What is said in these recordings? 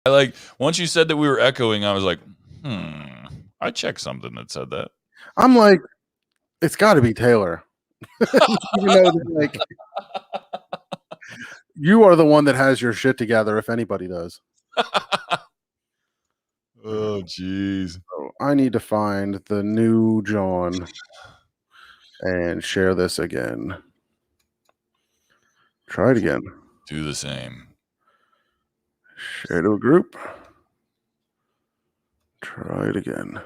I like once you said that we were echoing, I was like, I checked something that said that. I'm like, it's got to be Taylor. Even though like, you are the one that has your shit together, if anybody does. Oh, jeez. So I need to find the new John and share this again. Try it again. Do the same. Share to a group. Try it again.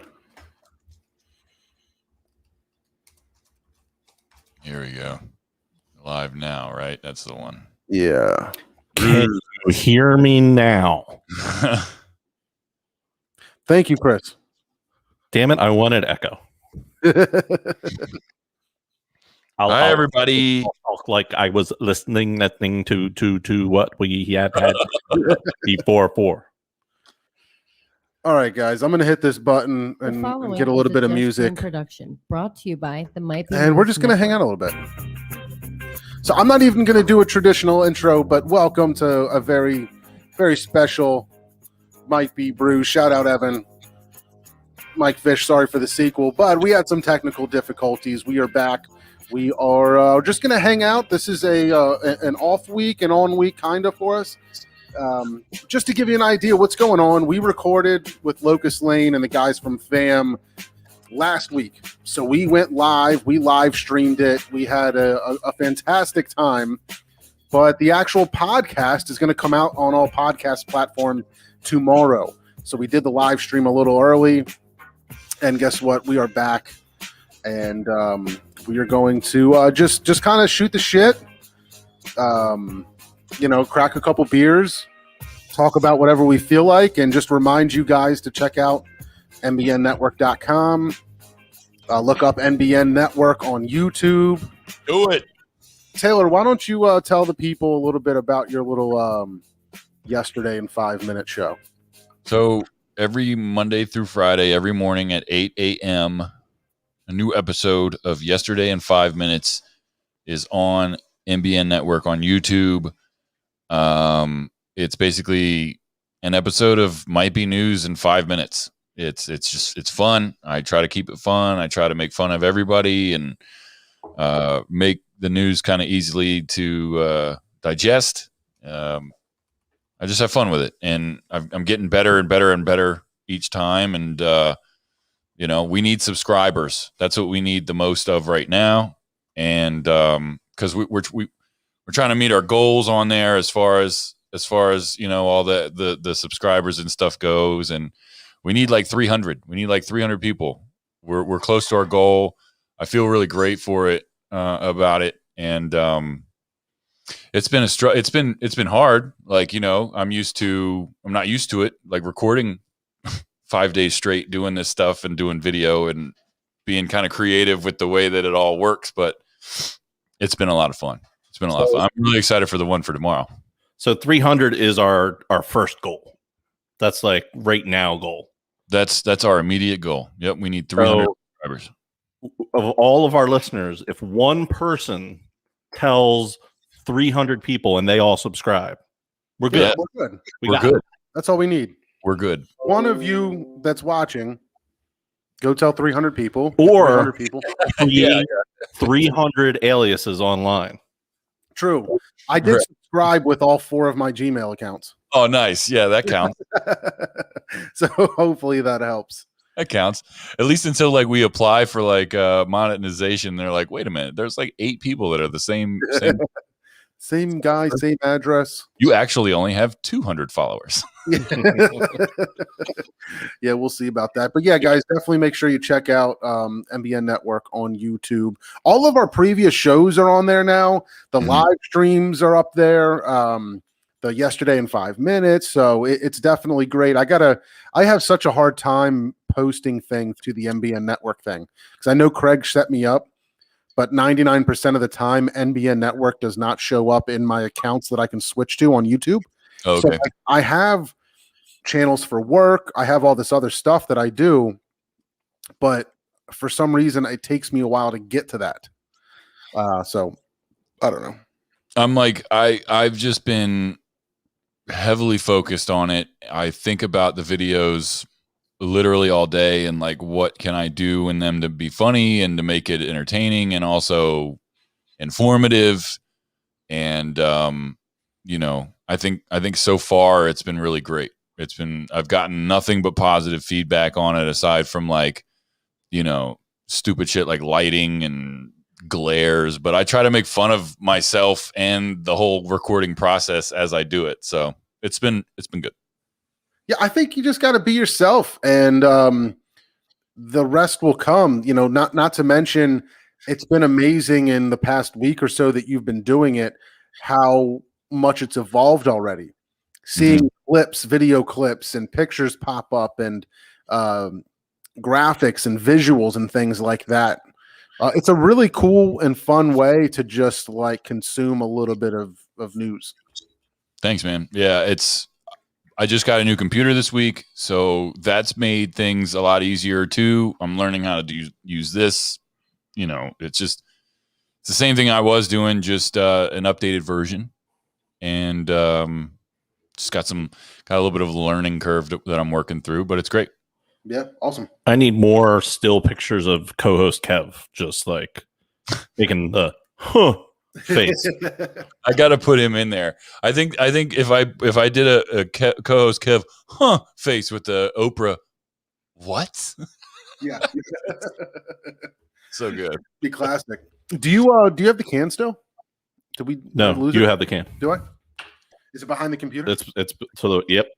Here we go. Live now, right? That's the one. Yeah. Can you hear me now? Thank you, Chris. Damn it, I wanted echo. Hi, everybody. I'll talk like I was listening to what we had before. All right, guys, I'm going to hit this button and get a little bit of music. Production brought to you by the Might Be. And we're just going to hang out a little bit. So I'm not even going to do a traditional intro, but welcome to a very, very special Might Be Brews. Shout out, Evan. Mike Fish, sorry for the sequel, but we had some technical difficulties. We are back. We are just going to hang out. This is an off week and on week kind of for us. Just to give you an idea what's going on, we recorded with Locust Lane and the guys from FAM last week. So we went live. We live streamed it. We had a fantastic time. But the actual podcast is going to come out on all podcast platforms tomorrow. So we did the live stream a little early. And guess what? We are back. And we are going to just kind of shoot the shit. Crack a couple beers, talk about whatever we feel like, and just remind you guys to check out nbnnetwork.com. Look up NBN Network on YouTube. Do it. Taylor, why don't you tell the people a little bit about your little Yesterday in 5 Minute show? So every Monday through Friday, every morning at 8 a.m., a new episode of Yesterday in 5 Minutes is on NBN Network on YouTube. It's basically an episode of Might Be News in 5 minutes. It's fun. I try to keep it fun. I try to make fun of everybody and make the news kind of easily to digest. I just have fun with it, and I'm getting better and better and better each time. And we need subscribers. That's what we need the most of right now. And because we're trying to meet our goals on there as far as all the subscribers and stuff goes, and we need like 300. We need like 300 people. We're close to our goal. I feel really great for it about it, and it's been it's been hard. Like I'm not used to it. Like recording 5 days straight, doing this stuff and doing video and being kind of creative with the way that it all works. But it's been a lot of fun. It's been a lot of fun. I'm really excited for the one for tomorrow. So 300 is our first goal. That's like right now goal. That's our immediate goal. Yep, we need 300 subscribers. Of all of our listeners, if one person tells 300 people and they all subscribe, we're good. Yeah. We're good. We're good. That's all we need. We're good. One of you that's watching, go tell 300 people. Or 300 people. 300 aliases online. True. I did subscribe with all 4 of my Gmail accounts. Oh, nice. Yeah, that counts. So hopefully that helps. That counts. At least until like we apply for like monetization, they're like, wait a minute, there's like 8 people that are the same. Same guy, same address. You actually only have 200 followers. Yeah, we'll see about that. But yeah, guys, definitely make sure you check out NBN Network on YouTube. All of our previous shows are on there now. The live streams are up there. The Yesterday in 5 Minutes. So it's definitely great. I have such a hard time posting things to the NBN Network thing because I know Craig set me up. But 99% of the time, NBN Network does not show up in my accounts that I can switch to on YouTube. Okay. So I have channels for work. I have all this other stuff that I do. But for some reason, it takes me a while to get to that. So I don't know. I'm like, I've just been heavily focused on it. I think about the videos literally all day and like what can I do in them to be funny and to make it entertaining and also informative. And I think so far it's been really great. I've gotten nothing but positive feedback on it aside from like, stupid shit like lighting and glares, but I try to make fun of myself and the whole recording process as I do it. So it's been good. Yeah, I think you just got to be yourself, and the rest will come. Not to mention, it's been amazing in the past week or so that you've been doing it, how much it's evolved already. Seeing clips, video clips, and pictures pop up, and graphics and visuals and things like that. It's a really cool and fun way to just like consume a little bit of news. Thanks, man. Yeah, I just got a new computer this week, so that's made things a lot easier too. I'm learning how to use this. It's the same thing I was doing, just an updated version, and just got a little bit of a learning curve that I'm working through, but it's great. Yeah, awesome. I need more still pictures of co-host Kev, just like making the face. I got to put him in there. I think if I did a co-host Kev face with the Oprah, what? Yeah, so good. Be classic. Do you have the can still? Did we? No, lose you it? have the can. Do I? Is it behind the computer? It's to the yep.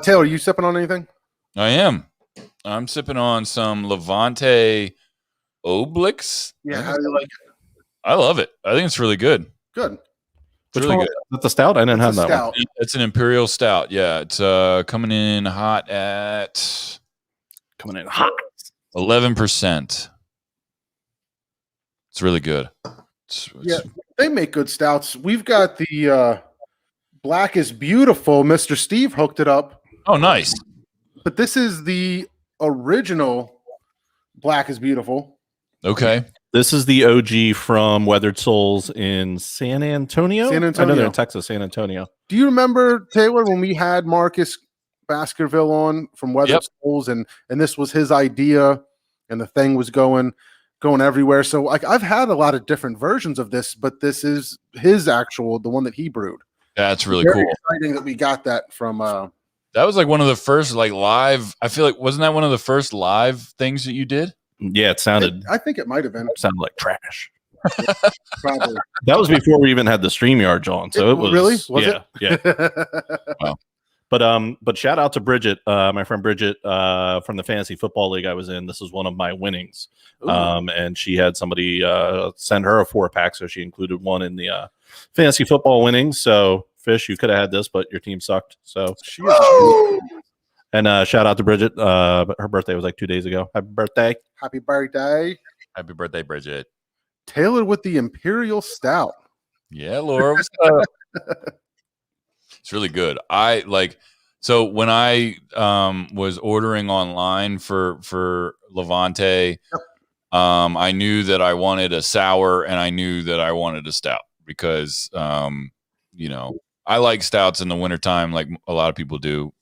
Taylor, are you sipping on anything? I am. I'm sipping on some Levante Oblix. Yeah, how do you like it? I love it. I think it's really good. Good. It's really good. Is that the stout? I didn't have that Stout. one. It's an Imperial Stout. Yeah, it's coming in hot at 11%. It's really good. Yeah, they make good stouts. We've got the Black is Beautiful. Mr. Steve hooked it up. Oh, nice. But this is the original Black is Beautiful. Okay. This is the OG from Weathered Souls in San Antonio. San I know Antonio. they're in Texas, San Antonio. Do you remember, Taylor, when we had Marcus Baskerville on from Weathered Souls, and this was his idea, and the thing was going everywhere. So like I've had a lot of different versions of this, but this is his actual, the one that he brewed. That's really Very cool. exciting that we got that from. That was like one of the first like live. I feel like wasn't that one of the first live things that you did? Yeah, it sounded I think it might have been. like trash. Probably. That was before we even had the StreamYard on, so it was really was yeah. it? But shout out to Bridget, my friend Bridget, from the fantasy football league I was in. This was one of my winnings, and she had somebody send her a 4-pack, so she included one in the fantasy football winnings. So Fish, you could have had this, but your team sucked. So and shout out to Bridget. Her birthday was like 2 days ago. Happy birthday! Happy birthday, Happy birthday, Bridget. Taylor with the Imperial Stout. Yeah, Laura. What's up? It's really good. So when I was ordering online for Levante, I knew that I wanted a sour and I knew that I wanted a stout because I like stouts in the wintertime like a lot of people do.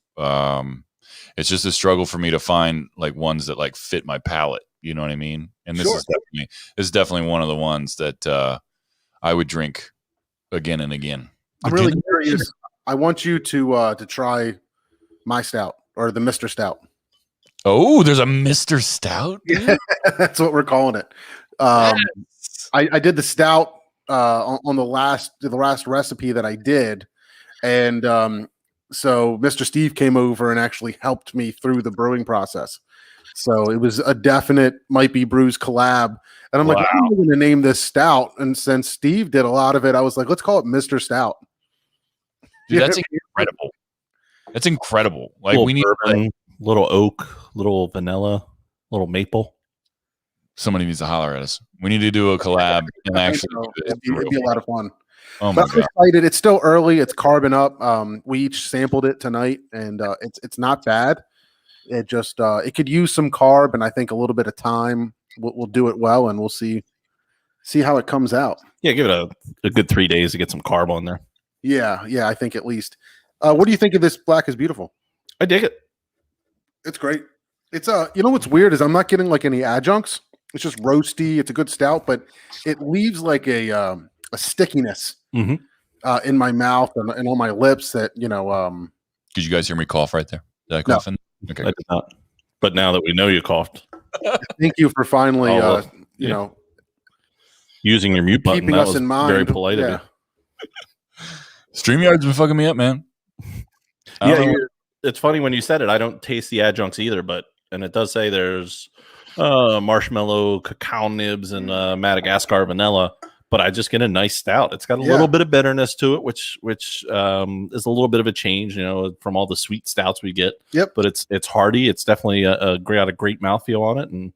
It's just a struggle for me to find like ones that like fit my palate. You know what I mean? And this is definitely one of the ones that I would drink again and again. I'm really curious. I want you to try my stout or the Mr. Stout. Oh, there's a Mr. Stout? Yeah, that's what we're calling it. I did the stout on the last recipe that I did, and so Mr. Steve came over and actually helped me through the brewing process. So it was a definite Might Be Brews collab, and I'm like, I'm going to name this stout. And since Steve did a lot of it, I was like, let's call it Mr. Stout. Dude, that's incredible. That's incredible. Like we need bourbon, little oak, little vanilla, little maple. Somebody needs to holler at us. We need to do a collab and actually it'd be a lot of fun. Oh my God. I'm excited. It's still early. It's carbon up. We each sampled it tonight, and it's not bad. It just it could use some carb, and I think a little bit of time will do it well, and we'll see see how it comes out. Yeah, give it a good 3 days to get some carb on there. Yeah, I think at least. What do you think of this Black is Beautiful? I dig it. It's great. It's you know what's weird is I'm not getting like any adjuncts. It's just roasty. It's a good stout, but it leaves like a stickiness Mhm. In my mouth and on my lips that you know. Did you guys hear me cough right there? Did I cough in? Okay. I did not. But now that we know you coughed, Thank you for finally, Oh, you yeah. know, using your mute button, keeping that us was in mind. very polite Yeah. of StreamYard's been fucking me up, man. you. I don't know. It's funny when you said it. I don't taste the adjuncts either, and it does say there's marshmallow, cacao nibs, and Madagascar vanilla. But I just get a nice stout. It's got a little bit of bitterness to it, which is a little bit of a change, from all the sweet stouts we get. Yep. But it's hearty. It's definitely got a great mouthfeel on it, and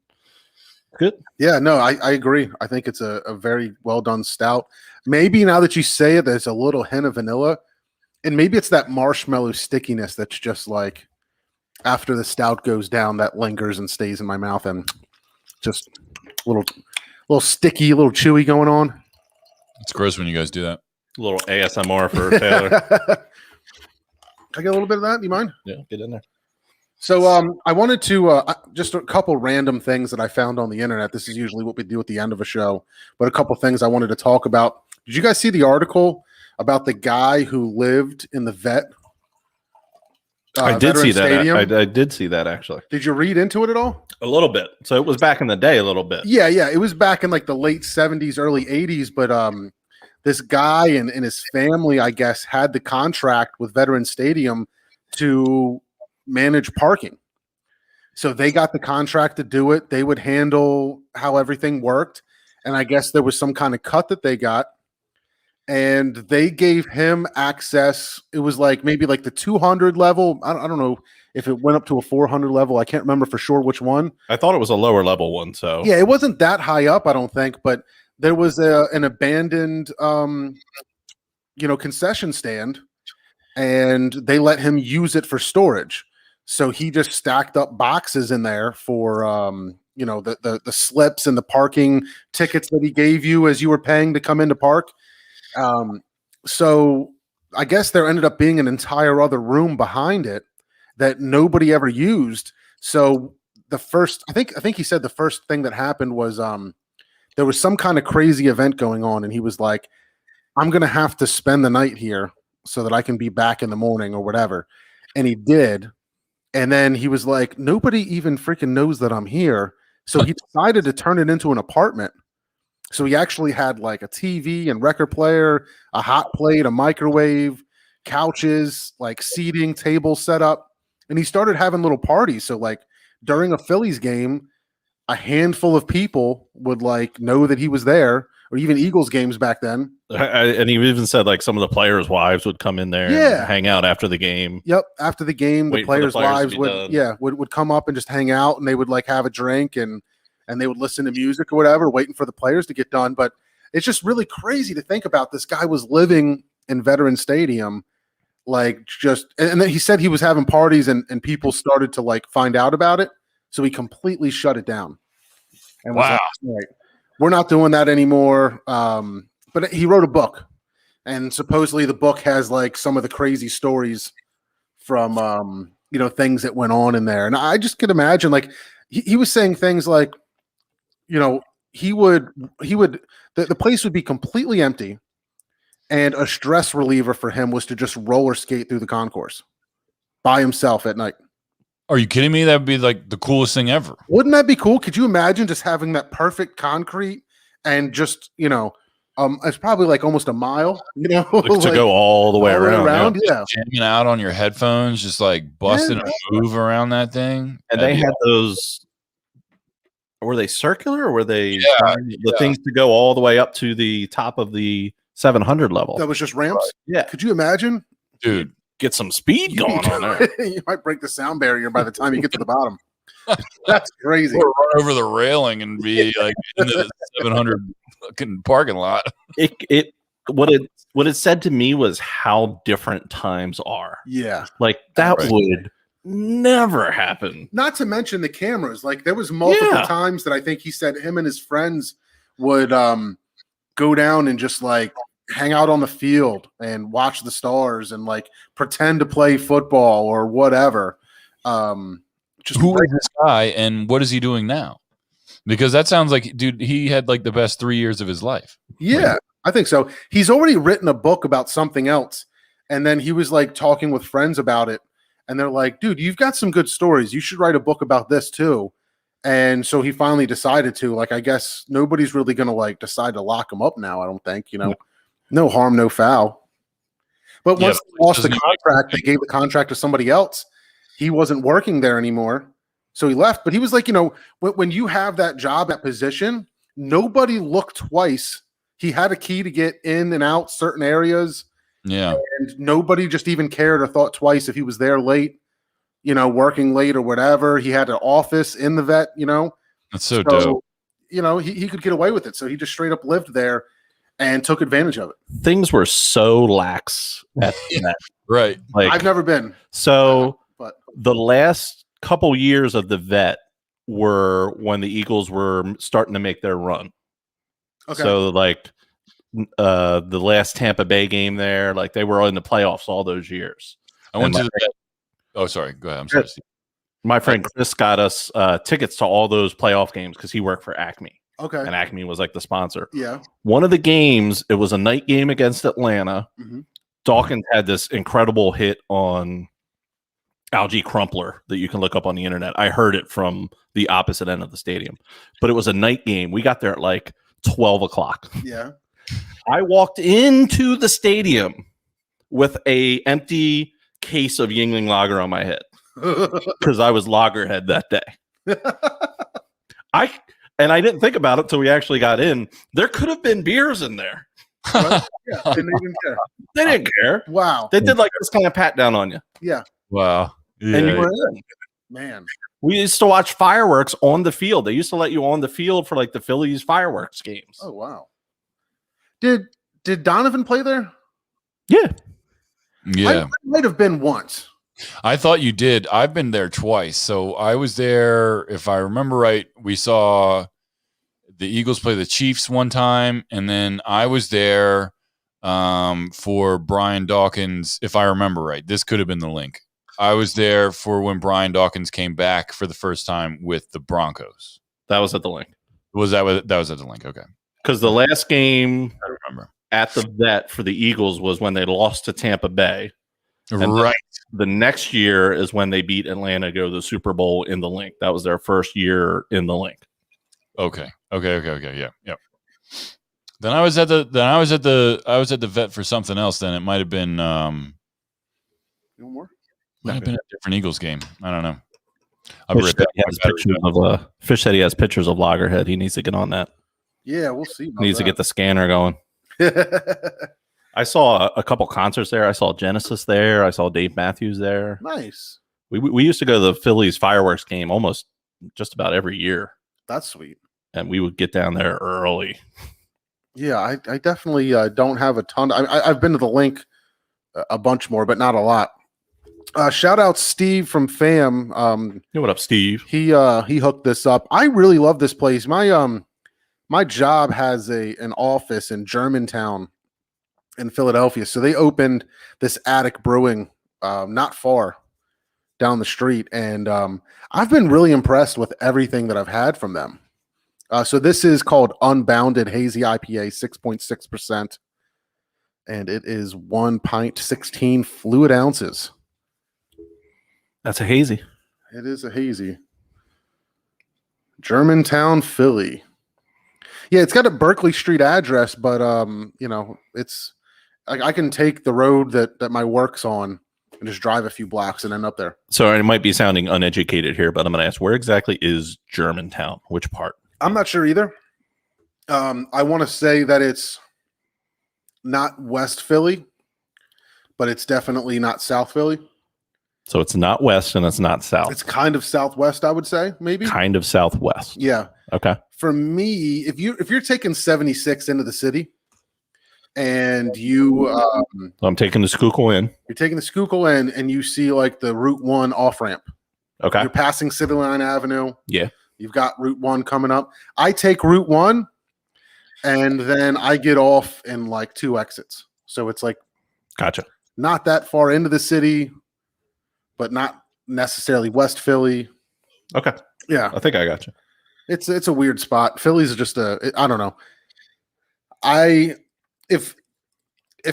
good. Yeah, no, I agree. I think it's a very well done stout. Maybe now that you say it, there's a little hint of vanilla, and maybe it's that marshmallow stickiness that's just like after the stout goes down that lingers and stays in my mouth, and just a little sticky, a little chewy going on. It's gross when you guys do that. A little ASMR for Taylor. Can I get a little bit of that? Do you mind? Yeah, get in there. So I wanted to just a couple random things that I found on the internet. This is usually what we do at the end of a show, but a couple things I wanted to talk about. Did you guys see the article about the guy who lived in the vet? I did see Stadium? that. I did see that actually. Did you read into it at all? A little bit. So it was back in the day, a little bit. Yeah. It was back in like the late 70s, early 80s, but this guy and his family, I guess, had the contract with Veterans Stadium to manage parking. So they got the contract to do it. They would handle how everything worked. And I guess there was some kind of cut that they got. And they gave him access. It was like maybe like the 200 level. I don't know if it went up to a 400 level. I can't remember for sure which one. I thought it was a lower level one. So Yeah, it wasn't that high up, I don't think. But there was an abandoned, concession stand, and they let him use it for storage. So he just stacked up boxes in there for, the slips and the parking tickets that he gave you as you were paying to come into park. So I guess there ended up being an entire other room behind it that nobody ever used. So I think he said the first thing that happened was there was some kind of crazy event going on, and he was like, I'm going to have to spend the night here so that I can be back in the morning or whatever. And he did. And then he was like, nobody even freaking knows that I'm here. So he decided to turn it into an apartment. So he actually had like a TV and record player, a hot plate, a microwave, couches, like seating, tables set up. And he started having little parties. So like during a Phillies game, a handful of people would like know that he was there, or even Eagles games back then. And he even said like some of the players' wives would come in there and hang out after the game. Yep. After the game, the players' wives would would come up and just hang out, and they would like have a drink and they would listen to music or whatever, waiting for the players to get done. But it's just really crazy to think about. This guy was living in Veterans Stadium, like and then he said he was having parties and people started to like find out about it. So he completely shut it down. And was like, we're not doing that anymore. But he wrote a book, and supposedly the book has like some of the crazy stories from, things that went on in there. And I just could imagine, like, he was saying things like, the place would be completely empty, and a stress reliever for him was to just roller skate through the concourse by himself at night. Are you kidding me? That would be like the coolest thing ever. Wouldn't that be cool? Could you imagine just having that perfect concrete and just, it's probably like almost a mile, to go all the way around. Yeah. Jamming out on your headphones, just like busting a move around that thing. And they had those. Were they circular, or were they things to go all the way up to the top of the 700 level? That was just ramps. Right. Yeah. Could you imagine? Dude, get some speed going on there. You might break the sound barrier by the time you get to the bottom. That's crazy. Or run over the railing and be like into the 700 fucking parking lot. What it said to me was how different times are. Yeah. Like that would never happen. Not to mention the cameras. Like there was multiple times that I think he said him and his friends would go down and just like hang out on the field and watch the stars and like pretend to play football or whatever. Just Who is this guy and what is he doing now? Because that sounds like, dude, he had like the best 3 years of his life. Yeah, I think so. He's already written a book about something else. And then he was like talking with friends about it. And they're like, dude, you've got some good stories. You should write a book about this too. And so he finally decided to. Like, I guess nobody's really going to like decide to lock him up now, I don't think. No harm, no foul. But once he lost the contract, they gave the contract to somebody else. He wasn't working there anymore. So he left. But he was like, when you have that job, that position, nobody looked twice. He had a key to get in and out certain areas. Yeah. And nobody just even cared or thought twice if he was there late, working late or whatever. He had an office in the vet, That's so dope. He could get away with it. So he just straight up lived there and took advantage of it. Things were so lax at that. Right. Like, I've never been. So But the last couple years of the vet were when the Eagles were starting to make their run. okay. So like the last Tampa Bay game there, like they were in the playoffs all those years. I went to the. Oh, sorry. Go ahead. I'm sorry. Steve. My friend Chris got us tickets to all those playoff games because he worked for Acme, Okay. and Acme was like the sponsor. Yeah. One of the games, it was a night game against Atlanta. Mm-hmm. Dawkins had this incredible hit on Algie Crumpler that you can look up on the internet. I heard it from the opposite end of the stadium, but it was a night game. We got there at like 12 o'clock. Yeah. I walked into the stadium with a empty case of Yingling Lager on my head because I was Lagerhead that day. I didn't think about it until we actually got in. There could have been beers in there. Yeah, didn't even care. They didn't care. Wow. They did like this kind of pat down on you. Yeah. Wow. Yeah. And you were in. Man. We used to watch fireworks on the field. They used to let you on the field for like the Phillies fireworks games. Oh, wow. Did Donovan play there? Yeah. Yeah. I might have been once. I thought you did. I've been there twice. So I was there, if I remember right, we saw the Eagles play the Chiefs one time, and then I was there for Brian Dawkins, if I remember right. This could have been the link. I was there for when Brian Dawkins came back for the first time with the Broncos. That was at the link. That was at the link? Okay. Because the last game I remember. at the vet for the Eagles was when they lost to Tampa Bay. And Right. The next year is when they beat Atlanta, go to the Super Bowl in the link. That was their first year in the link. Okay. Yeah. Then I was at the vet for something else. Then it might have been No more? might have been a different Eagles game. I don't know. Fish said he has pictures of Lagerhead. He needs to get on that. Yeah, we'll see. He needs to get the scanner going. I saw a couple concerts there. I saw Genesis there. I saw Dave Matthews there. Nice. We used to go to the Phillies fireworks game almost just about every year, That's sweet. and we would get down there early. Yeah, I definitely don't have a ton. I've been to the link a bunch more, but not a lot. Shout out Steve from FAM. Hey, what up, Steve? He hooked this up. I really love this place. My job has an office in Germantown in Philadelphia. So they opened this Attic Brewing not far down the street. And I've been really impressed with everything that I've had from them. So this is called Unbounded Hazy IPA, 6.6%. And it is 1 pint, 16 fluid ounces. That's a hazy. It is a hazy. Germantown, Philly. Yeah, it's got a Berkeley Street address, but it's I can take the road that my work's on and just drive a few blocks and end up there. So I might be sounding uneducated here, but I'm going to ask, where exactly is Germantown? Which part? I'm not sure either. I want to say that it's not West Philly, but it's definitely not South Philly. So it's not west and it's not south. It's kind of southwest, I would say, maybe. Kind of southwest. Yeah. Okay. For me, if you're taking 76 into the city, and you So I'm taking the Schuylkill in. you're taking the Schuylkill in, and you see like the Route 1 off ramp. Okay. You're passing City Line Avenue. Yeah. You've got Route 1 coming up. I take Route 1 and then I get off in like 2 exits. So it's like Gotcha. not that far into the city, but not necessarily West Philly. Okay. Yeah, I think I got you. it's a weird spot. Philly's just I don't know. If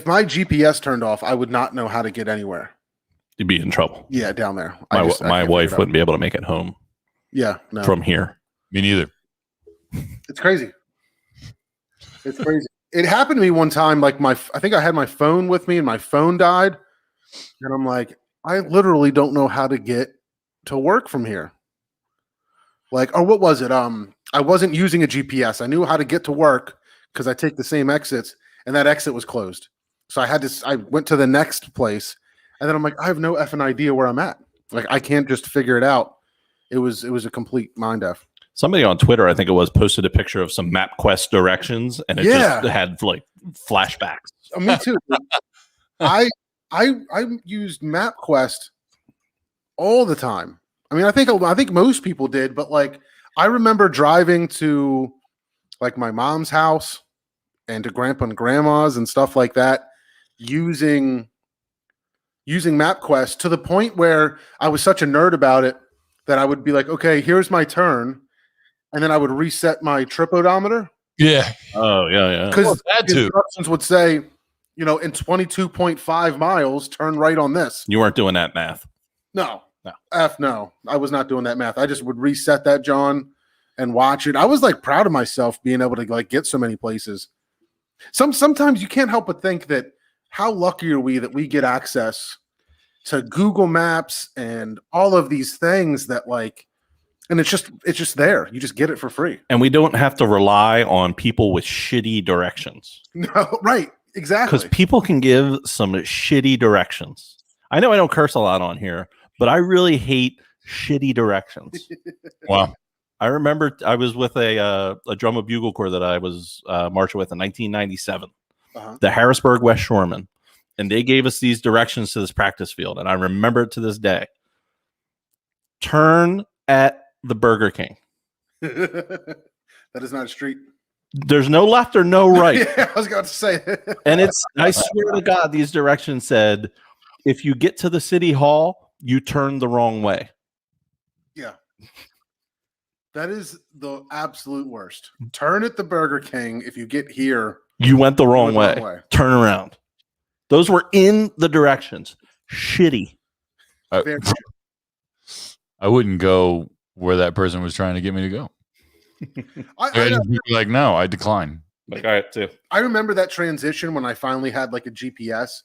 my GPS turned off, I would not know how to get anywhere. You'd be in trouble. Yeah, down there. My I can't wife figure it out. wouldn't be able to make it home Yeah, no. from here. Me neither. It's crazy. It's crazy. It happened to me one time. Like I think I had my phone with me, and my phone died, and I'm like, I literally don't know how to get to work from here. Like, or what was it? I wasn't using a GPS. I knew how to get to work because I take the same exits, and that exit was closed. So I went to the next place, and then I'm like, I have no effing idea where I'm at. Like, I can't just figure it out. It was a complete mind f. Somebody on Twitter, I think it was, posted a picture of some MapQuest directions, and it just had like flashbacks. Me too. I used MapQuest all the time. I mean, I think most people did, but like I remember driving to like my mom's house and to grandpa and grandma's and stuff like that using MapQuest to the point where I was such a nerd about it that I would be like, okay, here's my turn. And then I would reset my trip odometer. Yeah. Oh, yeah. Because that the too. instructions would say, in 22.5 miles, turn right on this. You weren't doing that math. No. No. I was not doing that math. I just would reset that, John, and watch it. I was like proud of myself being able to like get so many places. Sometimes you can't help but think that how lucky are we that we get access to Google Maps and all of these things that like, and it's just there. You just get it for free. And we don't have to rely on people with shitty directions. No, right. Exactly. Because people can give some shitty directions. I know I don't curse a lot on here, but I really hate shitty directions. Wow. I remember I was with a drum and bugle corps that I was marching with in 1997, the Harrisburg West Shoremen. And they gave us these directions to this practice field. And I remember it to this day. Turn at the Burger King. That is not a street. There's no left or no right. Yeah, I was going to say. And I swear to God, these directions said, if you get to the city hall, you turn the wrong way. Yeah. That is the absolute worst. Turn at the Burger King. If you get here, you went the wrong way. Turn around. Those were in the directions. Shitty. I wouldn't go where that person was trying to get me to go. No, I decline. Like, all right, too. I remember that transition when I finally had like a GPS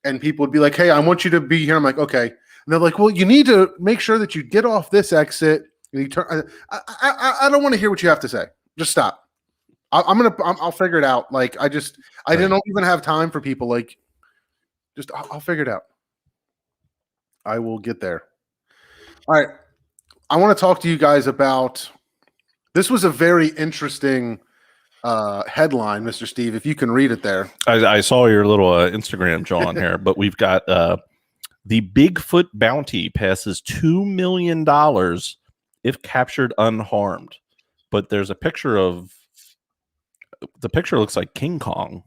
and people would be like, hey, I want you to be here. I'm like, okay. And they're like, well, you need to make sure that you get off this exit. And you turn. I don't want to hear what you have to say. Just stop. I'll figure it out. Like, I didn't even have time for people. Like, I'll figure it out. I will get there. All right. I want to talk to you guys about, this was a very interesting headline, Mr. Steve, if you can read it there. I saw your little Instagram, John, here, but we've got the Bigfoot bounty passes $2 million if captured unharmed. But there's a picture of, the picture looks like King Kong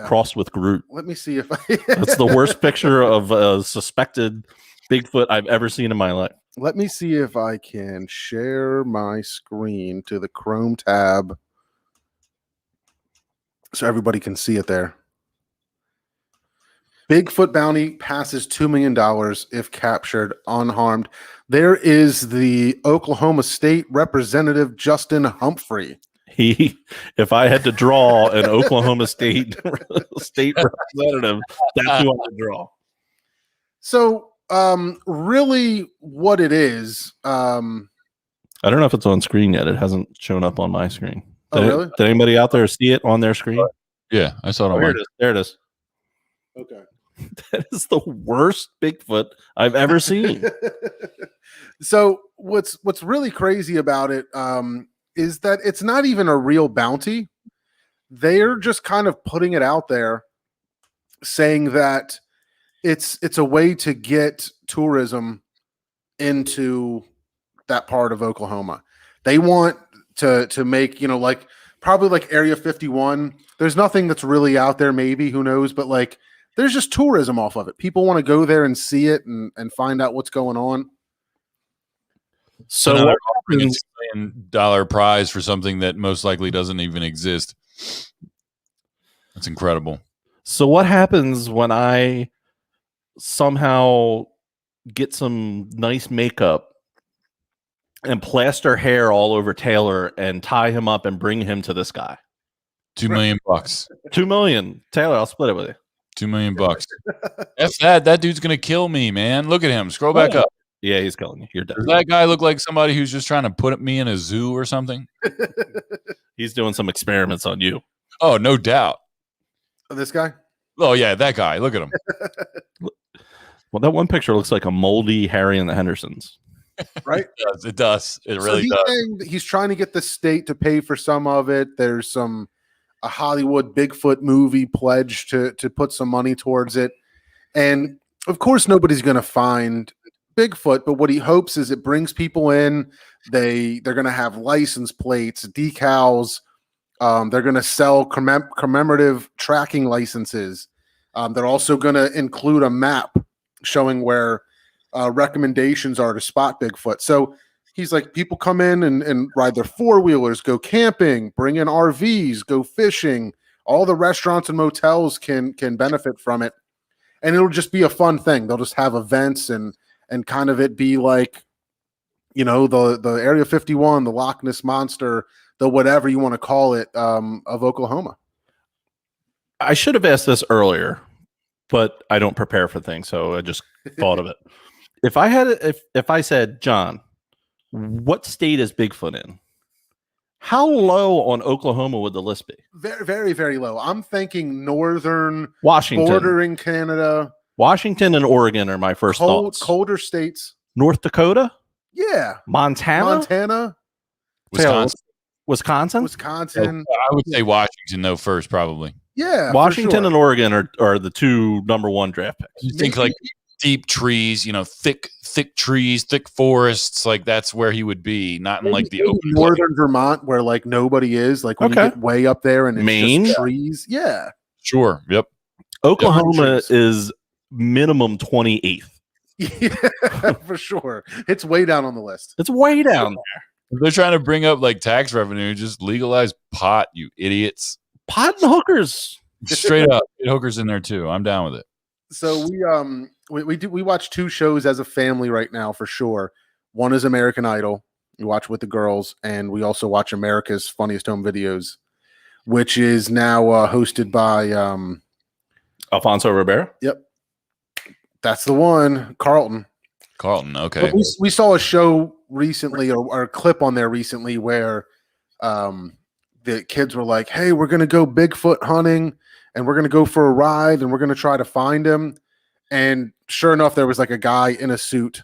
crossed with Groot. Let me see if That's the worst picture of a suspected Bigfoot I've ever seen in my life. Let me see if I can share my screen to the Chrome tab so everybody can see it there. Bigfoot bounty passes $2 million if captured unharmed. There is the Oklahoma State Representative Justin Humphrey. If I had to draw an Oklahoma State representative, that's who I would draw. So, really, what it is, I don't know if it's on screen yet. It hasn't shown up on my screen. Really? Did anybody out there see it on their screen? Yeah, I saw it on There it is. There it is. Okay. That is the worst Bigfoot I've ever seen. So what's really crazy about it is that it's not even a real bounty. They're just kind of putting it out there saying that it's a way to get tourism into that part of Oklahoma. They want to make, like probably like Area 51. There's nothing that's really out there, maybe, who knows, but like there's just tourism off of it. People want to go there and see it and find out what's going on. So Another what offering a happens- $2 million prize for something that most likely doesn't even exist. That's incredible. So what happens when I somehow get some nice makeup and plaster hair all over Taylor and tie him up and bring him to this guy? $2 million. $2 million. Taylor, I'll split it with you. $2 million. F that. That dude's gonna kill me, man. Look at him. Scroll back up. Yeah, he's killing you. You're dead. Does that guy look like somebody who's just trying to put me in a zoo or something? He's doing some experiments on you. Oh, no doubt. This guy? Oh yeah, that guy. Look at him. Well, that one picture looks like a moldy Harry and the Hendersons. Right? It does. It really he's does. saying that he's trying to get the state to pay for some of it. There's a Hollywood Bigfoot movie pledge to put some money towards it. And of course, nobody's going to find Bigfoot, but what he hopes is it brings people in. They're going to have license plates, decals. They're going to sell commemorative tracking licenses. They're also going to include a map showing where recommendations are to spot Bigfoot. So he's like, people come in and ride their four-wheelers, go camping, bring in RVs, go fishing. All the restaurants and motels can benefit from it. And it'll just be a fun thing. They'll just have events and kind of it be like, you know, the Area 51, the Loch Ness Monster, the whatever you want to call it, of Oklahoma. I should have asked this earlier, but I don't prepare for things, so I just thought of it. If I said, John, what state is Bigfoot in? How low on Oklahoma would the list be? Very, very, very low. I'm thinking northern, Washington. bordering Canada. Washington and Oregon are my first thoughts. Colder states. North Dakota? Yeah. Montana? Montana, Wisconsin. Wisconsin? Wisconsin. I would say Washington though first, probably. Yeah. for Washington sure. and Oregon are the two number one draft picks. You think like deep trees, you know, thick trees, thick forests, like that's where he would be, not in like the Maybe open northern Vermont where like nobody is, like when Okay. you get way up there and it's Maine? just trees. Yeah. Sure. Yep. Oklahoma trees. is minimum 28th. Yeah, for sure. It's way down on the list. It's way down there. If they're trying to bring up like tax revenue, just legalize pot, you idiots. Pot and hookers. Straight up. Get hookers in there too. I'm down with it. So we watch two shows as a family right now for sure. One is American Idol. We watch with the girls, and we also watch America's Funniest Home Videos, which is now hosted by Alfonso Ribeiro. Yep, that's the one, Carlton. Okay. But we saw a show recently, or a clip on there recently, where the kids were like, "Hey, we're gonna go Bigfoot hunting, and we're gonna go for a ride, and we're gonna try to find him." And sure enough, there was like a guy in a suit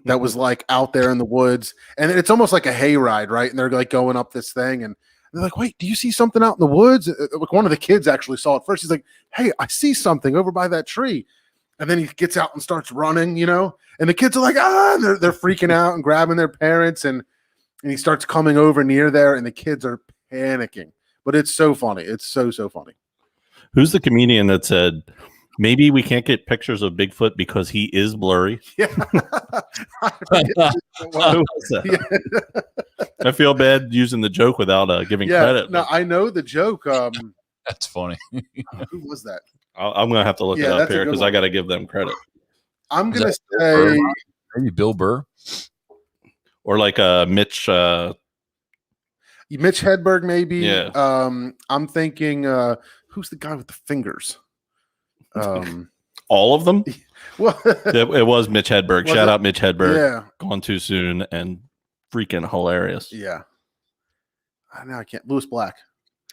that was like out there in the woods, and it's almost like a hayride, right? And they're like going up this thing, and they're like, "Wait, do you see something out in the woods?" Like one of the kids actually saw it first. He's like, "Hey, I see something over by that tree." And then he gets out and starts running, you know, and the kids are like, "Ah!" And they're freaking out and grabbing their parents, and he starts coming over near there, and the kids are panicking. But it's so funny. It's so funny. Who's the comedian that said, maybe we can't get pictures of Bigfoot because he is blurry? Yeah. Who was that? I feel bad using the joke without giving credit. No, I know the joke. That's funny. Who was that? I'm going to have to look it Yeah, up that's a here good because one. I got to give them credit. I'm Is gonna that Bill say Burr? Maybe Bill Burr. Or like Mitch. Mitch Hedberg, maybe. Yeah. I'm thinking who's the guy with the fingers? All of them? Well, It was Mitch Hedberg. Was Shout it? out Mitch Hedberg. yeah, Gone too soon and freaking hilarious. yeah. I can't. Lewis Black.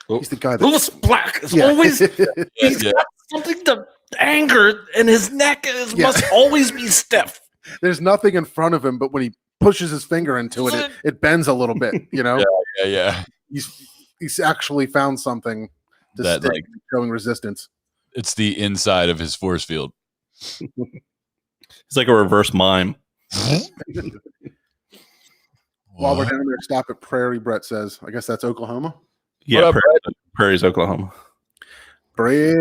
Oh. He's the guy that Lewis Black is yeah. always Yeah. got something to anger, and his neck must always be stiff. There's nothing in front of him, but when he pushes his finger into it, it bends a little bit. You know, Yeah. he's actually found something to That, stick, like- showing resistance. It's the inside of his force field. It's like a reverse mime. While we're What? down there, stop at Prairie. Brett says, "I guess that's Oklahoma." Yeah, What up, Prairie's, Oklahoma. Brad.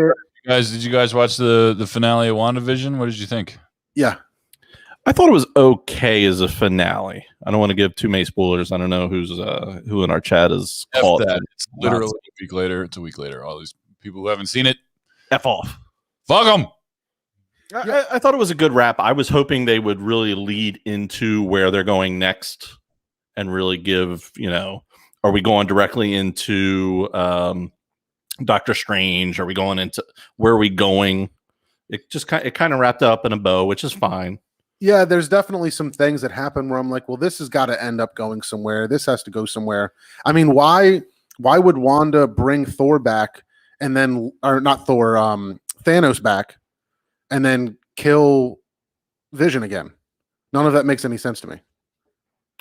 Did you guys watch the finale of WandaVision? What did you think? Yeah. I thought it was okay as a finale. I don't want to give too many spoilers. I don't know who in our chat is F caught. that. It's literally a week later. It's a week later. All these people who haven't seen it, F off. fuck them. I thought it was a good wrap. I was hoping they would really lead into where they're going next and really give, are we going directly into Doctor Strange? Are we going into where are we going? It kind of wrapped up in a bow, which is fine. Yeah, there's definitely some things that happen where I'm like, well, this has got to end up going somewhere. This has to go somewhere. I mean, why would Wanda bring Thor back and then, or not Thor, Thanos back and then kill Vision again? None of that makes any sense to me.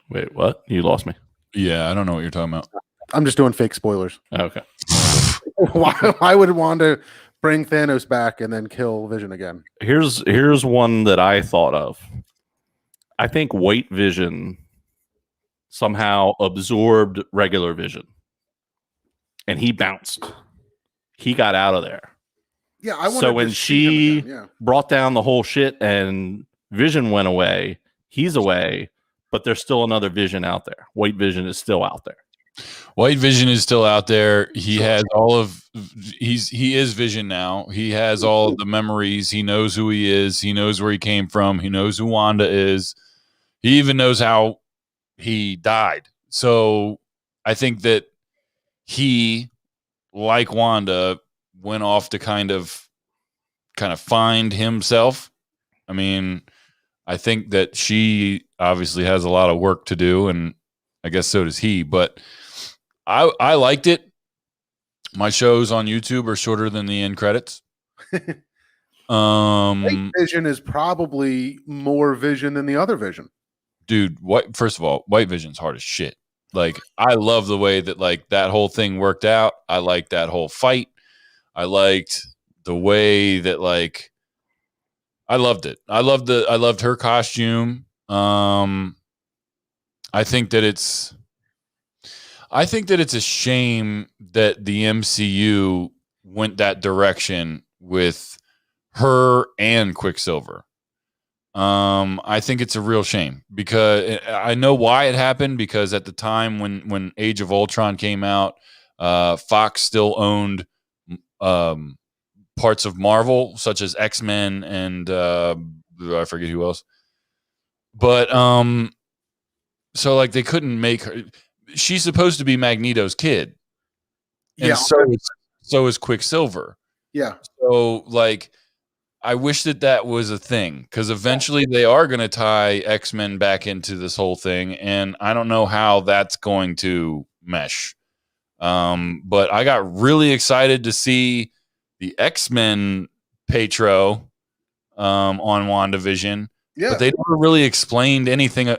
Wait, what? You lost me. Yeah, I don't know what you're talking about. I'm just doing fake spoilers. Okay. Why would Wanda bring Thanos back and then kill Vision again? Here's one that I thought of. I think White Vision somehow absorbed regular Vision, and he bounced. He got out of there. Yeah, I So when she again, brought down the whole shit and Vision went away, he's away, but there's still another Vision out there. White Vision is still out there. White Vision is still out there. He has all of he is Vision now. He has all of the memories. He knows who he is. He knows where he came from. He knows who Wanda is. He even knows how he died. So I think that he, like Wanda, went off to kind of find himself. I mean, I think that she obviously has a lot of work to do, and I guess so does he, but I liked it. My shows on YouTube are shorter than the end credits. White Vision is probably more Vision than the other Vision. Dude, first of all, White Vision's hard as shit. Like, I love the way that that whole thing worked out. I liked that whole fight. I liked the way that I loved it. I loved her costume. I think that it's a shame that the MCU went that direction with her and Quicksilver. I think it's a real shame because I know why it happened, because at the time when Age of Ultron came out, Fox still owned parts of Marvel, such as X-Men and I forget who else. But so they couldn't make her. She's supposed to be Magneto's kid, and Yeah. so is Quicksilver. Yeah. So I wish that was a thing, because eventually they are going to tie X-Men back into this whole thing, and I don't know how that's going to mesh. But I got really excited to see the X-Men Petro on WandaVision. Yeah. But they never really explained anything.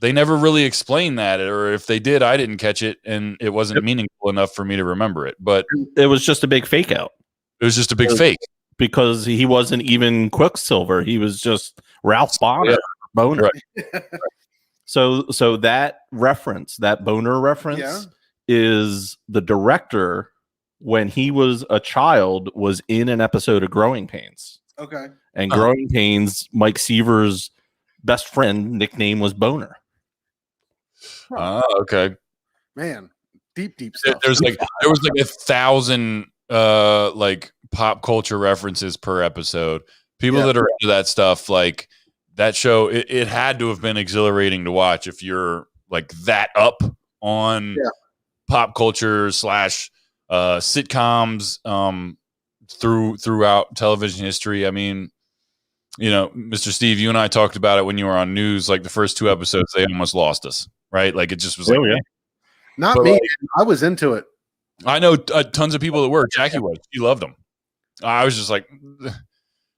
They never really explained that, or if they did, I didn't catch it, and it wasn't meaningful enough for me to remember it. But it was just a big fake out. It was just a big fake. Because he wasn't even Quicksilver. He was just Ralph Bonner. Yeah. Boner. Right. So that reference, that Boner reference, is the director, when he was a child, was in an episode of Growing Pains. Okay. And Growing Pains, Mike Seaver's best friend nickname was Boner. Okay. Man, deep stuff. There was 1,000 pop culture references per episode. People that are into that stuff, that show, it had to have been exhilarating to watch if you're that up on pop culture / sitcoms throughout television history. I mean, Mr. Steve, you and I talked about it when you were on news. The first 2 episodes, they almost lost us, right? It just was Not me. I was into it. I know tons of people that were. Jackie was. She loved them. I was just like,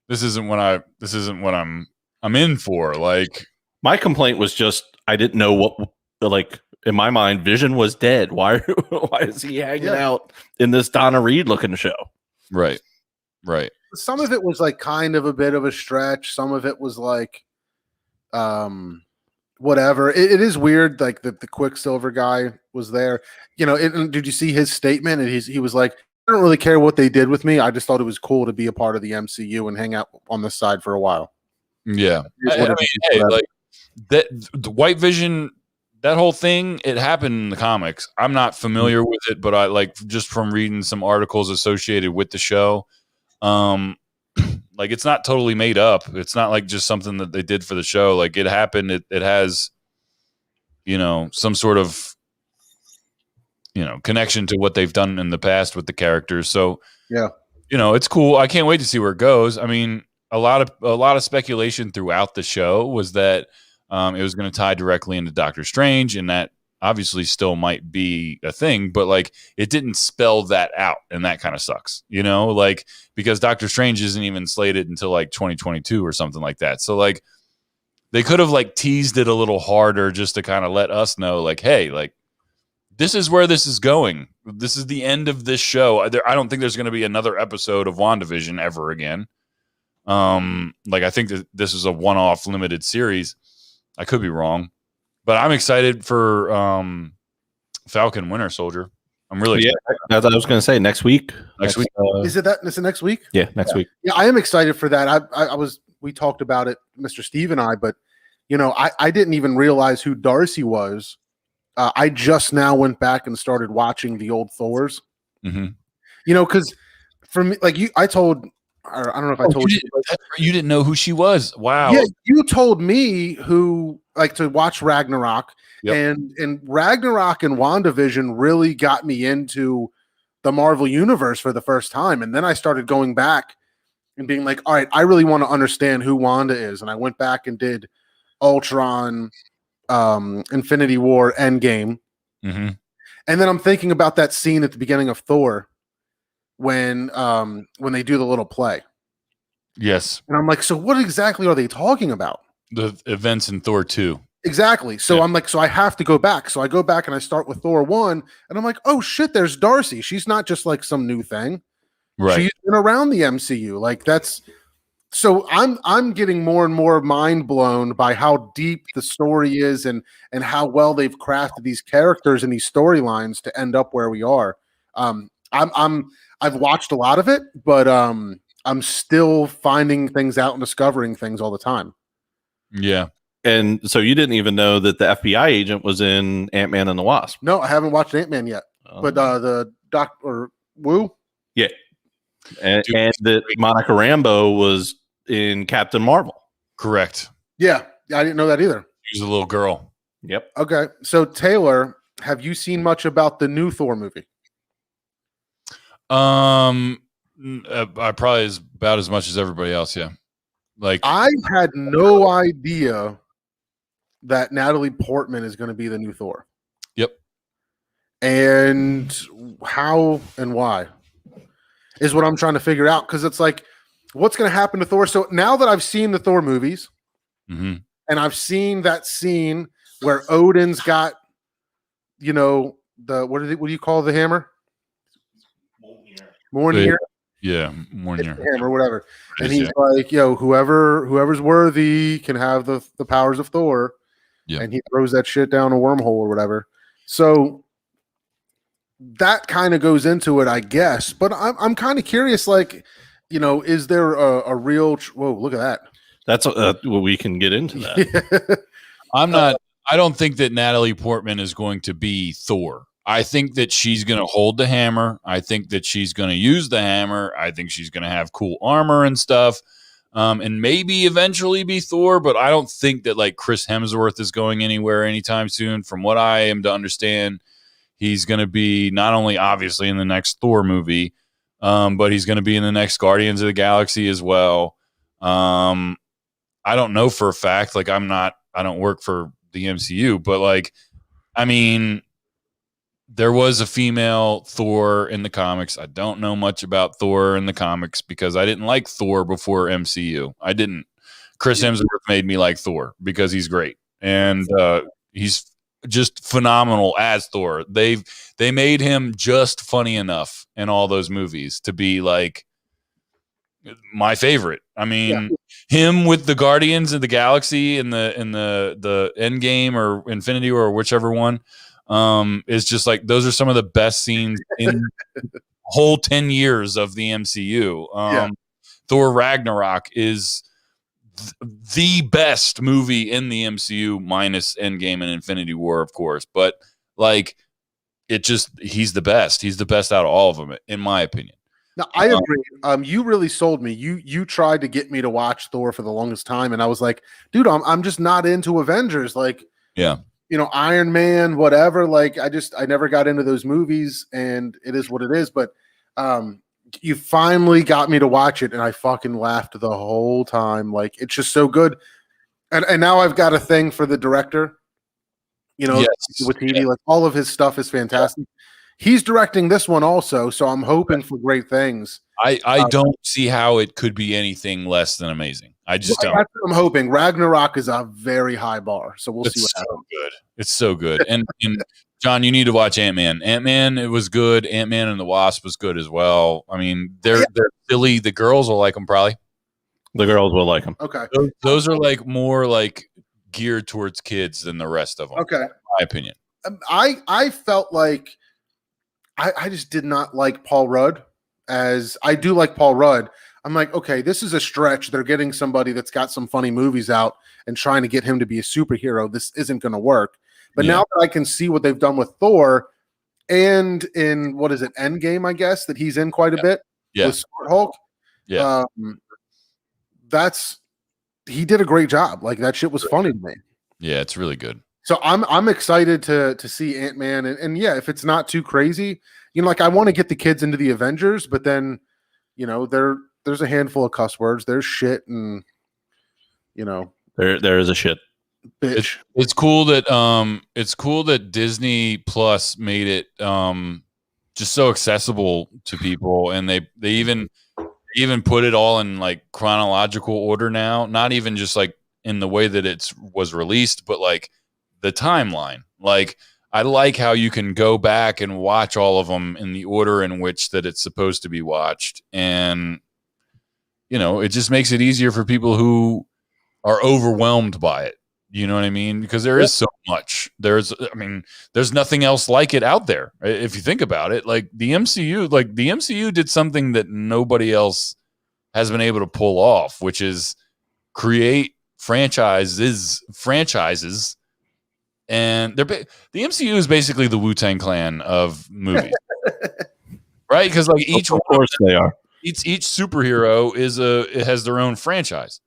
this isn't what I'm in for. My complaint was just I didn't know what in my mind, Vision was dead. Why is he hanging out in this Donna Reed looking show? Right. Some of it was kind of a bit of a stretch. Some of it was whatever. It is weird. Like the Quicksilver guy was there. And did you see his statement? And he was like, I don't really care what they did with me. I just thought it was cool to be a part of the MCU and hang out on this side for a while. Yeah. Like that, the White Vision, that whole thing, it happened in the comics. I'm not familiar with it, but I like just from reading some articles associated with the show. Like it's not totally made up. It's not like just something that they did for the show. Like it happened. It has, some sort of, connection to what they've done in the past with the characters. So yeah, it's cool. I can't wait to see where it goes. I mean, a lot of speculation throughout the show was that it was going to tie directly into Doctor Strange, and that obviously still might be a thing, but like it didn't spell that out, and that kind of sucks, like because Doctor Strange isn't even slated until like 2022 or something like that. So like they could have like teased it a little harder just to kind of let us know like, hey, like this is where this is going. This is the end of this show. I don't think there's going to be another episode of WandaVision ever again. Like I think that this is a one-off limited series. I could be wrong, but I'm excited for Falcon Winter Soldier. I'm really excited. I was going to say next week. Next week. Is it next week? Yeah, next week. Yeah, I am excited for that. We talked about it, Mr. Steve and I, but I didn't even realize who Darcy was. I just now went back and started watching the old Thors. Mm-hmm. Because for me, like I don't know if I told you. You didn't know who she was. Wow. Yeah, you told me who like to watch Ragnarok, yep. and Ragnarok and WandaVision really got me into the Marvel Universe for the first time. And then I started going back and being like, all right, I really want to understand who Wanda is. And I went back and did Ultron, Infinity War, Endgame. Mm-hmm. And then I'm thinking about that scene at the beginning of Thor when they do the little play. Yes. And I'm like, so what exactly are they talking about? The events in Thor 2. Exactly. So I'm like, so I have to go back. So I go back and I start with Thor 1, and I'm like, oh shit, there's Darcy. She's not just like some new thing. Right. She's been around the MCU. Like that's so I'm getting more and more mind blown by how deep the story is and how well they've crafted these characters and these storylines to end up where we are. I've watched a lot of it, but I'm still finding things out and discovering things all the time. Yeah. And so you didn't even know that the FBI agent was in Ant-Man and the Wasp. No, I haven't watched Ant-Man yet. But the Dr. Wu? Yeah. And that Monica Rambeau was in Captain Marvel. Correct. Yeah. I didn't know that either. She was a little girl. Yep. Okay. So Taylor, have you seen much about the new Thor movie? I probably about as much as everybody else. Yeah. Like I had no idea that Natalie Portman is going to be the new Thor. Yep. And how and why is what I'm trying to figure out. Because it's like, what's going to happen to Thor? So now that I've seen the Thor movies, mm-hmm. and I've seen that scene where Odin's got, the what do you call the hammer? Mjolnir. Yeah, Mjolnir. Hammer, whatever. And he's like, whoever's worthy can have the powers of Thor. Yeah. And he throws that shit down a wormhole or whatever. So that kind of goes into it, I guess. But I'm kind of curious, like, is there a real? Whoa, look at that. That's what we can get into that. I don't think that Natalie Portman is going to be Thor. I think that she's going to hold the hammer. I think that she's going to use the hammer. I think she's going to have cool armor and stuff. And maybe eventually be Thor, but I don't think that like Chris Hemsworth is going anywhere anytime soon. From what I am to understand, he's going to be not only obviously in the next Thor movie, but he's going to be in the next Guardians of the Galaxy as well. I don't know for a fact. Like I don't work for the MCU, but like, I mean, there was a female Thor in the comics. I don't know much about Thor in the comics because I didn't like Thor before MCU. I didn't. Chris Hemsworth made me like Thor because he's great. And he's just phenomenal as Thor. They made him just funny enough in all those movies to be like my favorite. I mean, him with the Guardians of the Galaxy in the Endgame or Infinity War or whichever one is just like those are some of the best scenes in the whole 10 years of the MCU. Thor Ragnarok is the best movie in the MCU minus Endgame and Infinity War, of course, but like he's the best. He's the best out of all of them, in my opinion. No, I agree. You really sold me. You tried to get me to watch Thor for the longest time, and I was like, dude, I'm just not into Avengers. Like, yeah, Iron Man, whatever. Like, I never got into those movies, and it is what it is. But you finally got me to watch it, and I fucking laughed the whole time. Like, it's just so good. And now I've got a thing for the director. Yes. With TV, like all of his stuff is fantastic. He's directing this one also, so I'm hoping for great things. I don't see how it could be anything less than amazing. I just don't. That's what I'm hoping. Ragnarok is a very high bar, so we'll see what happens. Good. It's so good. And John, you need to watch Ant-Man. Ant-Man, it was good. Ant-Man and the Wasp was good as well. I mean, they're silly. The girls will like them probably. The girls will like them. Okay. Those are like more like geared towards kids than the rest of them. Okay. In my opinion. I felt like I just did not like Paul Rudd as I do like Paul Rudd. I'm like, okay, this is a stretch. They're getting somebody that's got some funny movies out and trying to get him to be a superhero. This isn't going to work. But now that I can see what they've done with Thor and in what is it, Endgame, I guess, that he's in quite a bit with Smart Hulk. Yeah. He did a great job. Like that shit was funny to me. Yeah, it's really good. So I'm excited to see Ant-Man and yeah, if it's not too crazy, like I want to get the kids into the Avengers, but then, there's a handful of cuss words. There's shit and there is a shit. Bitch. It's cool that Disney Plus made it just so accessible to people, and they even put it all in like chronological order now. Not even just like in the way that it was released, but like the timeline. Like I like how you can go back and watch all of them in the order in which that it's supposed to be watched, and it just makes it easier for people who are overwhelmed by it. You know what I mean? Because there is so much. There's nothing else like it out there. If you think about it, like the MCU did something that nobody else has been able to pull off, which is create franchises, and the MCU is basically the Wu-Tang Clan of movies, right? Because like each they are. Each superhero it has their own franchise.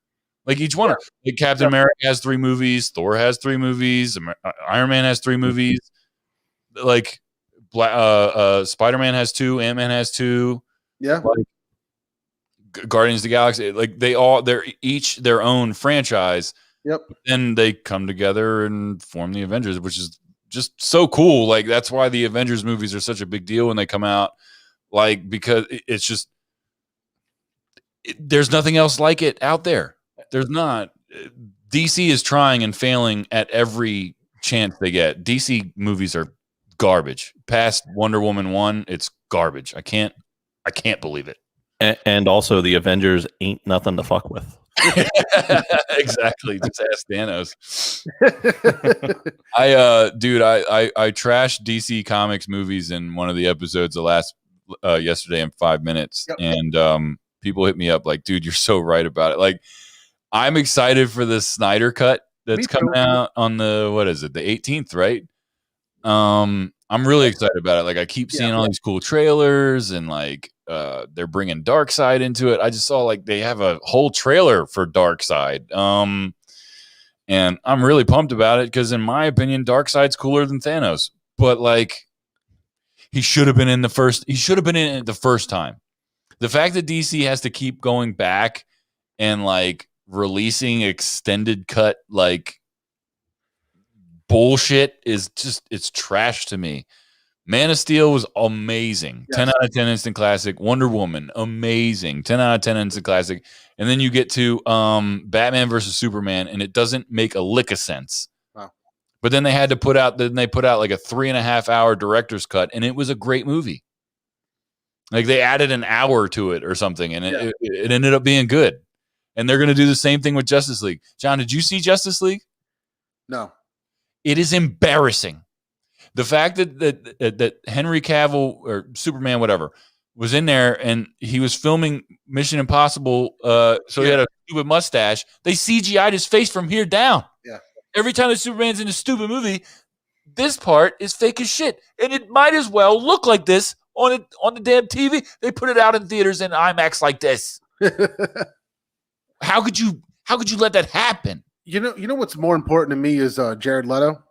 Like each one, like Captain America has 3 movies, Thor has 3 movies, Iron Man has 3 movies, like Spider-Man has 2, Ant-Man has 2, like, Guardians of the Galaxy, like they're each their own franchise. Yep. Then they come together and form the Avengers, which is just so cool. Like that's why the Avengers movies are such a big deal when they come out. Like because it's just there's nothing else like it out there. There's not. DC is trying and failing at every chance they get. DC movies are garbage. Past Wonder Woman 1, it's garbage. I can't believe it. And also the Avengers ain't nothing to fuck with. Exactly. Just ask Thanos. I trashed DC Comics movies in one of the episodes of yesterday in 5 minutes. Yep. And people hit me up like, dude, you're so right about it. Like, I'm excited for the Snyder cut that's coming out on the 18th, right? I'm really excited about it. Like I keep seeing all these cool trailers and like they're bringing Darkseid into it. I just saw like they have a whole trailer for Darkseid. And I'm really pumped about it because in my opinion, Darkseid's cooler than Thanos. But like he should have been in it the first time. The fact that DC has to keep going back and like releasing extended cut like bullshit is just it's trash to me. Man of Steel was amazing. Yes. 10 out of 10 instant classic. Wonder Woman, amazing. 10 out of 10 instant classic. And then you get to Batman versus Superman, and it doesn't make a lick of sense. Wow. But then they put out like a 3.5 hour director's cut, and it was a great movie. Like they added an hour to it or something, and it ended up being good. And they're going to do the same thing with Justice League. John, did you see Justice League? No. It is embarrassing. The fact that Henry Cavill or Superman, whatever, was in there and he was filming Mission Impossible, so he had a stupid mustache. They CGI'd his face from here down. Yeah. Every time that Superman's in a stupid movie, this part is fake as shit, and it might as well look like this on the damn TV. They put it out in theaters in IMAX like this. How could you let that happen? You know what's more important to me is Jared Leto.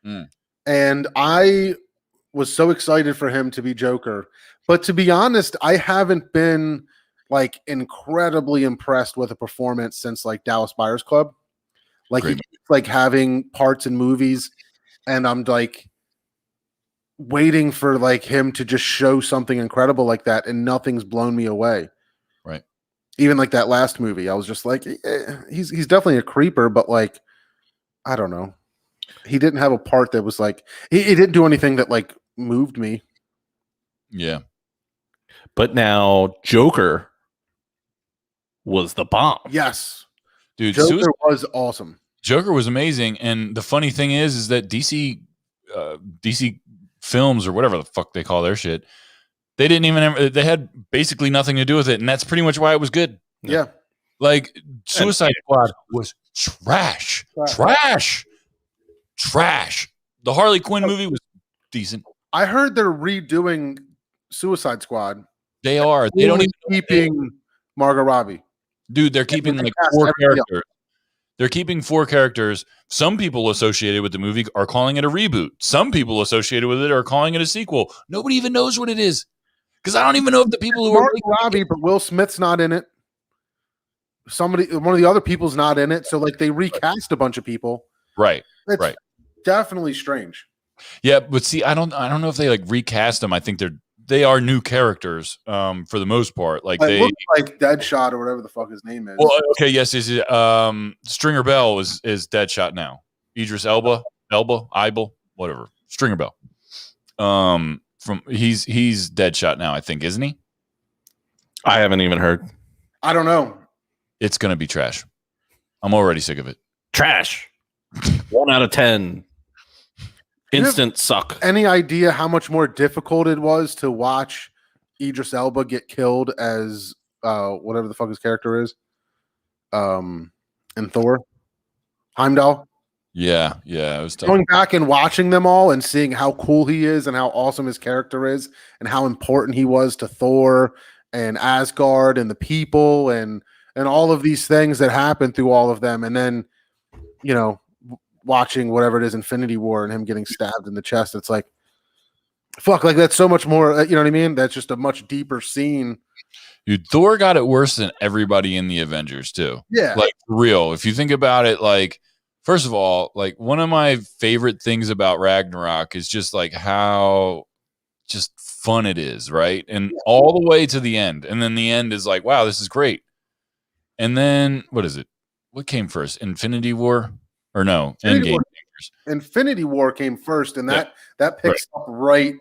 Mm. And I was so excited for him to be Joker. But to be honest, I haven't been like incredibly impressed with a performance since like Dallas Buyers Club. Like Great. he keeps, like having parts in movies, and I'm like waiting for like him to just show something incredible like that, and nothing's blown me away. Right. Even like that last movie, I was just like, he's definitely a creeper, but like, I don't know. He didn't have a part that was like he didn't do anything that like moved me. Yeah. But now Joker was the bomb. Yes, Dude, Joker was awesome. Joker was amazing, and the funny thing is that DC films or whatever the fuck they call their shit, they didn't even they had basically nothing to do with it, and that's pretty much why it was good. Yeah. Like Suicide Squad was trash. The Harley Quinn movie was decent. I heard they're redoing Suicide Squad. They are. They don't even keeping Margot Robbie. Dude, they're keeping like 4 characters. They're keeping 4 characters. Some people associated with the movie are calling it a reboot. Some people associated with it are calling it a sequel. Nobody even knows what it is. Because I don't even know if the people who Margot Robbie, but Will Smith's not in it. One of the other people's not in it. So like they recast a bunch of people. Right. It's right. definitely strange. Yeah, but see, I don't know if they like recast them. I think they are new characters for the most part. Like it they look like Deadshot or whatever the fuck his name is. Well, okay, yes. Stringer Bell is Deadshot now. Idris Elba, whatever. Stringer Bell. He's Deadshot now, I think, isn't he? I haven't even heard. I don't know. It's gonna be trash. I'm already sick of it. Trash. 1 out of 10. Instant suck. Any idea how much more difficult it was to watch Idris Elba get killed as whatever the fuck his character is in Thor? Heimdall? Yeah, it was tough. Going back and watching them all and seeing how cool he is and how awesome his character is and how important he was to Thor and Asgard and the people and all of these things that happened through all of them. And then, watching whatever it is, Infinity War, and him getting stabbed in the chest. It's like, fuck, like that's so much more, you know what I mean? That's just a much deeper scene. Dude, Thor got it worse than everybody in the Avengers too. Yeah. Like for real. If you think about it, like, first of all, like one of my favorite things about Ragnarok is just like how just fun it is, right? And all the way to the end. And then the end is like, wow, this is great. And then what is it? What came first? Infinity War? Or no, Endgame. Infinity War came first, and that picks up right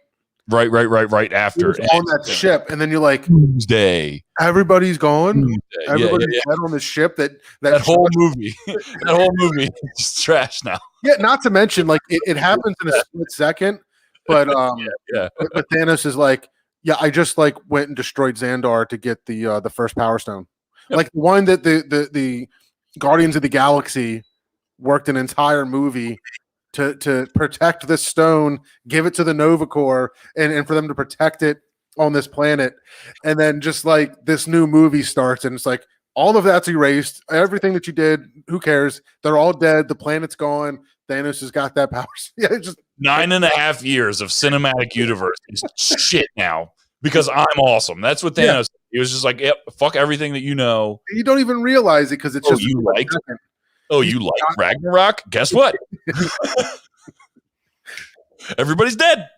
after on that ship, and then you're like, Doomsday. Everybody's gone. Doomsday. Everybody's dead on the ship. That whole movie, that whole movie is trash now. Yeah, not to mention like it happens in a split second, but but Thanos is like, yeah, I just like went and destroyed Xandar to get the first Power Stone, like the one that the Guardians of the Galaxy worked an entire movie to protect this stone, give it to the Nova Corps, and for them to protect it on this planet. And then just like this new movie starts, and it's like all of that's erased. Everything that you did, who cares? They're all dead. The planet's gone. Thanos has got that power. Yeah, it's just 9.5 years of cinematic universe is shit now because I'm awesome. That's what Thanos. He was just like, yep, fuck everything that you know. You don't even realize it because it's just you like. Oh, you like Ragnarok? Guess what? Everybody's dead.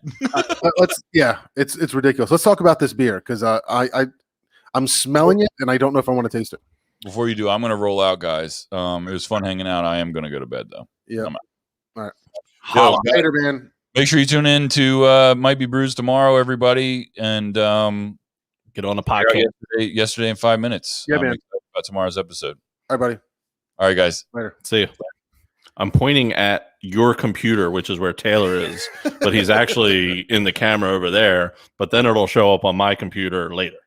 It's ridiculous. Let's talk about this beer because I'm smelling it and I don't know if I want to taste it. Before you do, I'm going to roll out, guys. It was fun hanging out. I am going to go to bed though. Yeah. All right. Yo, later, man. Make sure you tune in to Might Be Brews tomorrow, everybody, and get on a podcast yesterday in 5 minutes. Yeah, man. about tomorrow's episode. All right, buddy. All right, guys. Later. See you. I'm pointing at your computer, which is where Taylor is, but he's actually in the camera over there. But then it'll show up on my computer later.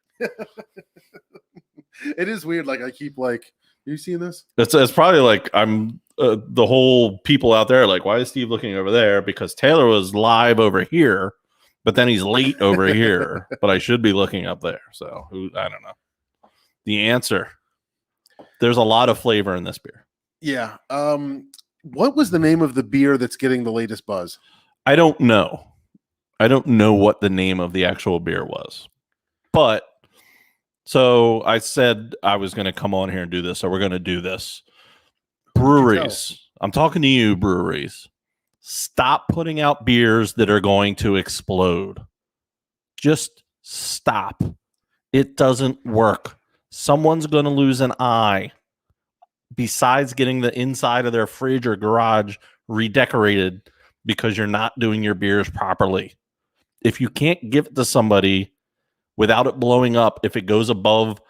It is weird. Like I keep like, you seeing this? It's probably like I'm the whole people out there like, why is Steve looking over there? Because Taylor was live over here, but then he's late over here. But I should be looking up there. So I don't know. The answer: there's a lot of flavor in this beer. Yeah. What was the name of the beer that's getting the latest buzz? I don't know. I don't know what the name of the actual beer was. But so I said I was going to come on here and do this. So we're going to do this. Breweries. I'm talking to you, breweries. Stop putting out beers that are going to explode. Just stop. It doesn't work. Someone's going to lose an eye. Besides getting the inside of their fridge or garage redecorated because you're not doing your beers properly. If you can't give it to somebody without it blowing up, if it goes above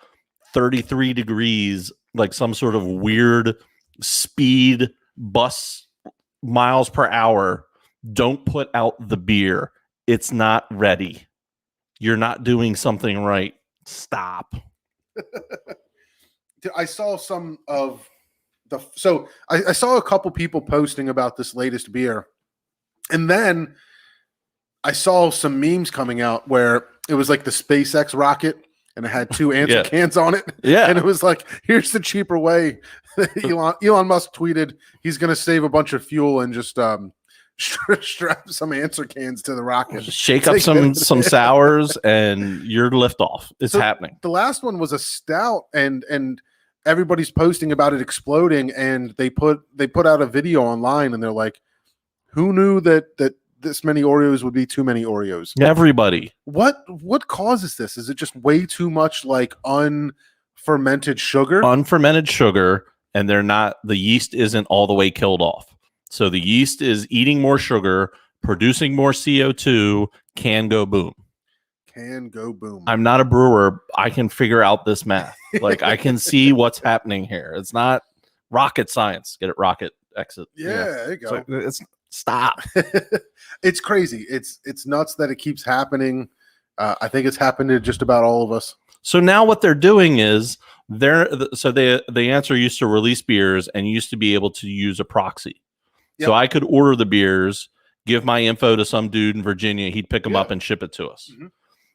33 degrees, like some sort of weird speed bus miles per hour, don't put out the beer. It's not ready. You're not doing something right. Stop. I saw some of I saw a couple people posting about this latest beer, and then I saw some memes coming out where it was like the SpaceX rocket and it had 2 answer cans on it. Yeah. And it was like, here's the cheaper way. Elon Musk tweeted he's going to save a bunch of fuel and just strap some answer cans to the rocket. Shake up some sours and you're liftoff. It's happening. The last one was a stout and everybody's posting about it exploding, and they put out a video online and they're like, who knew that this many Oreos would be too many Oreos? Everybody. What causes this? Is it just way too much like unfermented sugar? Unfermented sugar, and the yeast isn't all the way killed off. So the yeast is eating more sugar, producing more CO2, can go boom. I'm not a brewer. I can figure out this math. Like I can see what's happening here. It's not rocket science. Get it? Rocket exit. Yeah, there you go. So stop. It's crazy. It's nuts that it keeps happening. I think it's happened to just about all of us. So now what they're doing is the answer used to release beers and used to be able to use a proxy. Yep. So I could order the beers, give my info to some dude in Virginia. He'd pick them up and ship it to us. Mm-hmm.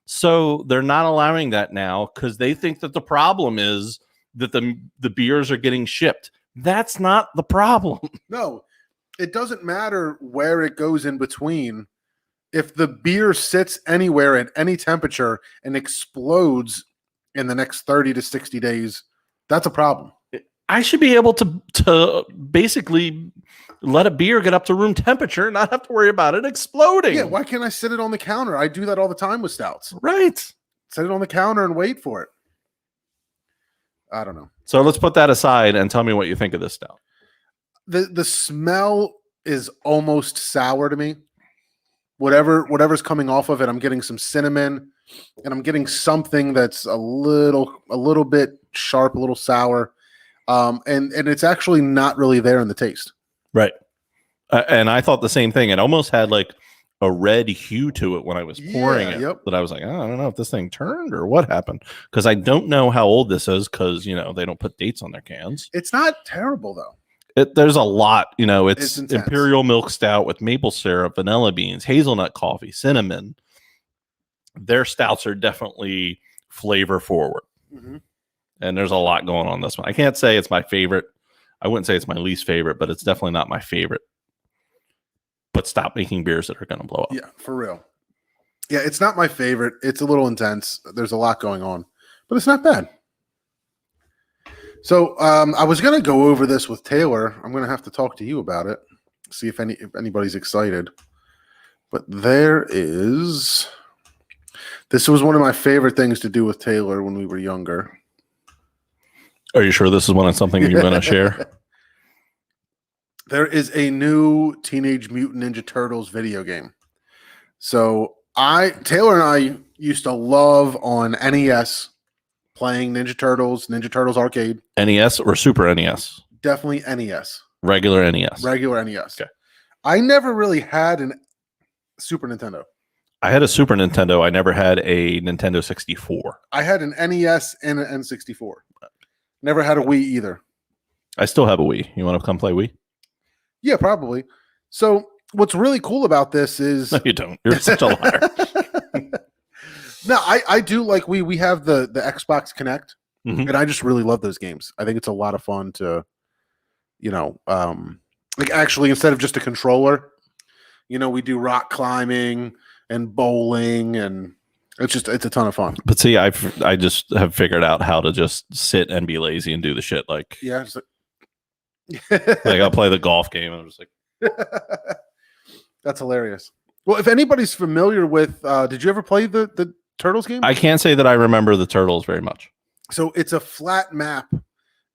So they're not allowing that now because they think that the problem is that the beers are getting shipped. That's not the problem. No, it doesn't matter where it goes in between. If the beer sits anywhere at any temperature and explodes in the next 30 to 60 days, that's a problem. I should be able to basically let a beer get up to room temperature and not have to worry about it exploding. Yeah, why can't I sit it on the counter? I do that all the time with stouts. Right. Set it on the counter and wait for it. I don't know. So let's put that aside and tell me what you think of this stout. The smell is almost sour to me. Whatever's coming off of it, I'm getting some cinnamon and I'm getting something that's a little bit sharp, a little sour. And it's actually not really there in the taste. Right. And I thought the same thing. It almost had like a red hue to it when I was pouring it. Yep. That I was like, oh, I don't know if this thing turned or what happened. Because I don't know how old this is because, they don't put dates on their cans. It's not terrible, though. There's a lot. It's intense. Imperial milk stout with maple syrup, vanilla beans, hazelnut coffee, cinnamon. Their stouts are definitely flavor forward. Mm-hmm. And there's a lot going on this one. I can't say it's my favorite. I wouldn't say it's my least favorite, but it's definitely not my favorite. But stop making beers that are going to blow up. Yeah, for real. Yeah, it's not my favorite. It's a little intense. There's a lot going on, but it's not bad. So I was going to go over this with Taylor. I'm going to have to talk to you about it, see if anybody's excited. But this was one of my favorite things to do with Taylor when we were younger. Are you sure this is something you're going to share? There is a new Teenage Mutant Ninja Turtles video game. So Taylor and I used to love on NES playing Ninja Turtles Arcade. NES or Super NES? Definitely NES. Regular NES. Regular NES. Okay. I never really had an Super Nintendo. I had a Super Nintendo. I never had a Nintendo 64. I had an NES and an N64. Never had a Wii either. I still have a Wii. You want to come play Wii? Yeah, probably. So what's really cool about this is No, you don't. You're such a liar. No, I do like we have the Xbox Connect, Mhm. and I just really love those games. I think it's a lot of fun to, like actually instead of just a controller, we do rock climbing and bowling, and it's a ton of fun. But see, I just have figured out how to just sit and be lazy and do the shit. Like, Yeah, just like I'll play the golf game. And I'm just like, that's hilarious. Well, if anybody's familiar with, did you ever play the Turtles game? I can't say that I remember the Turtles very much. So it's a flat map,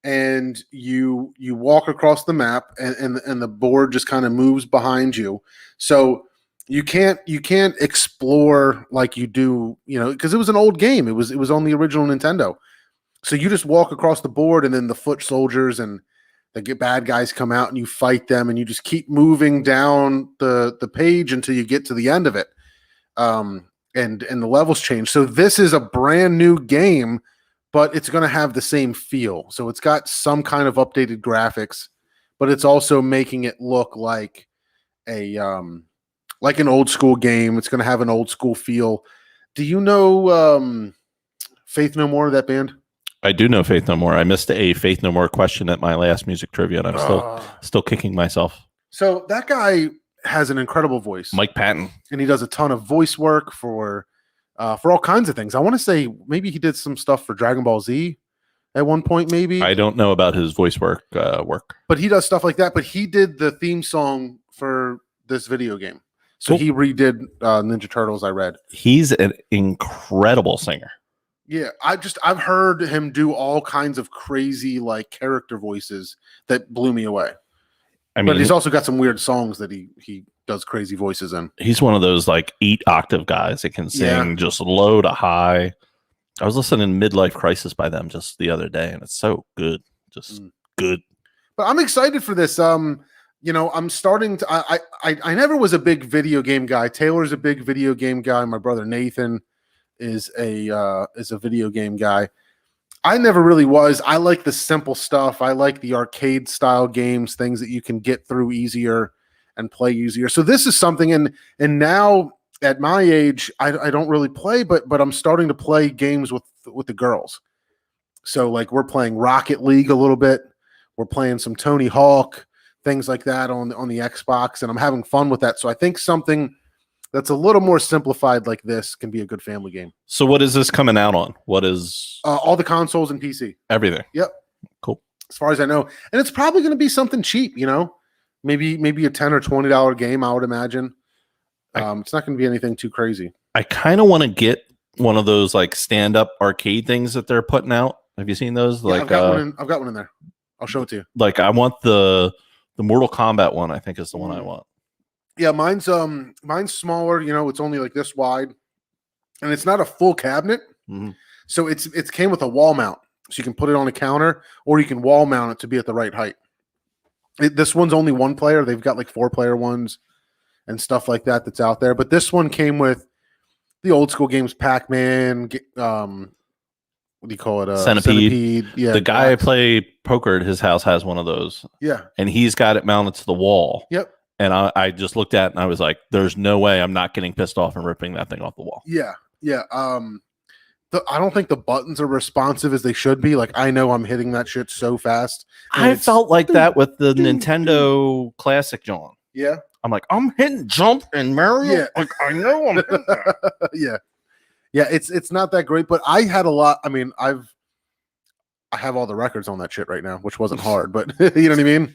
and you walk across the map, and the board just kind of moves behind you. So you can't explore like you do, because it was an old game. It was on the original Nintendo. So you just walk across the board, and then the foot soldiers and the bad guys come out, and you fight them, and you just keep moving down the page until you get to the end of it. And the levels change. So this is a brand new game, but it's going to have the same feel. So it's got some kind of updated graphics, but it's also making it look like like an old school game. It's going to have an old school feel. Do you know Faith No More, that band? I do know Faith No More. I missed a Faith No More question at my last music trivia, and I'm still kicking myself. So that guy has an incredible voice. Mike Patton. And he does a ton of voice work for all kinds of things. I want to say maybe he did some stuff for Dragon Ball Z at one point, maybe. I don't know about his voice work. But he does stuff like that. But he did the theme song for this video game. So Cool. he redid Ninja Turtles, I read. He's an incredible singer. Yeah, I've heard him do all kinds of crazy like character voices that blew me away. I mean, But he's also got some weird songs that he does crazy voices in. he's one of those like 8-octave guys that can sing just low to high. I was listening to Midlife Crisis by them just the other day, and it's so good. Just good. But I'm excited for this. I'm starting to. I never was a big video game guy. Taylor's a big video game guy. My brother Nathan is a video game guy. I never really was. I like the simple stuff. I like the arcade style games, things that you can get through easier and play easier. So this is something, and now at my age, I don't really play, but I'm starting to play games with the girls. So like we're playing Rocket League a little bit. We're playing some Tony Hawk, things like that on the Xbox, and I'm having fun with that. So I think something that's a little more simplified like this can be a good family game. So what is this coming out on? What is All the consoles and PC. everything? Yep. Cool. As far as I know. And it's probably going to be something cheap, maybe a $10 or $20 game, I would imagine. It's not going to be anything too crazy. I kind of want to get one of those like stand-up arcade things that they're putting out. Have you seen those? Yeah, Like I've got one in there. I'll show it to you. like I want the Mortal Kombat one, I think is the one I want. Yeah, mine's smaller, it's only like this wide. And it's not a full cabinet. Mhm. So it came with a wall mount. So you can put it on a counter or you can wall mount it to be at the right height. This one's only one player. They've got like 4-player ones and stuff like that that's out there. But this one came with the old school games, Pac-Man, what do you call it? Centipede. Yeah. The guy I play poker at his house has one of those, Yeah. and he's got it mounted to the wall. Yep. And I just looked at it and I was like, there's no way I'm not getting pissed off and ripping that thing off the wall. Yeah. Yeah. I don't think the buttons are responsive as they should be. Like I know I'm hitting that shit so fast. and I it's- felt like that with the doo, Nintendo Classic, John. Yeah. I'm like, I'm hitting jump and Mario. Yeah. Like, I know I'm hitting that. Yeah. Yeah. It's not that great, but I had a lot. I mean, I have all the records on that shit right now, which wasn't hard, but you know what I mean?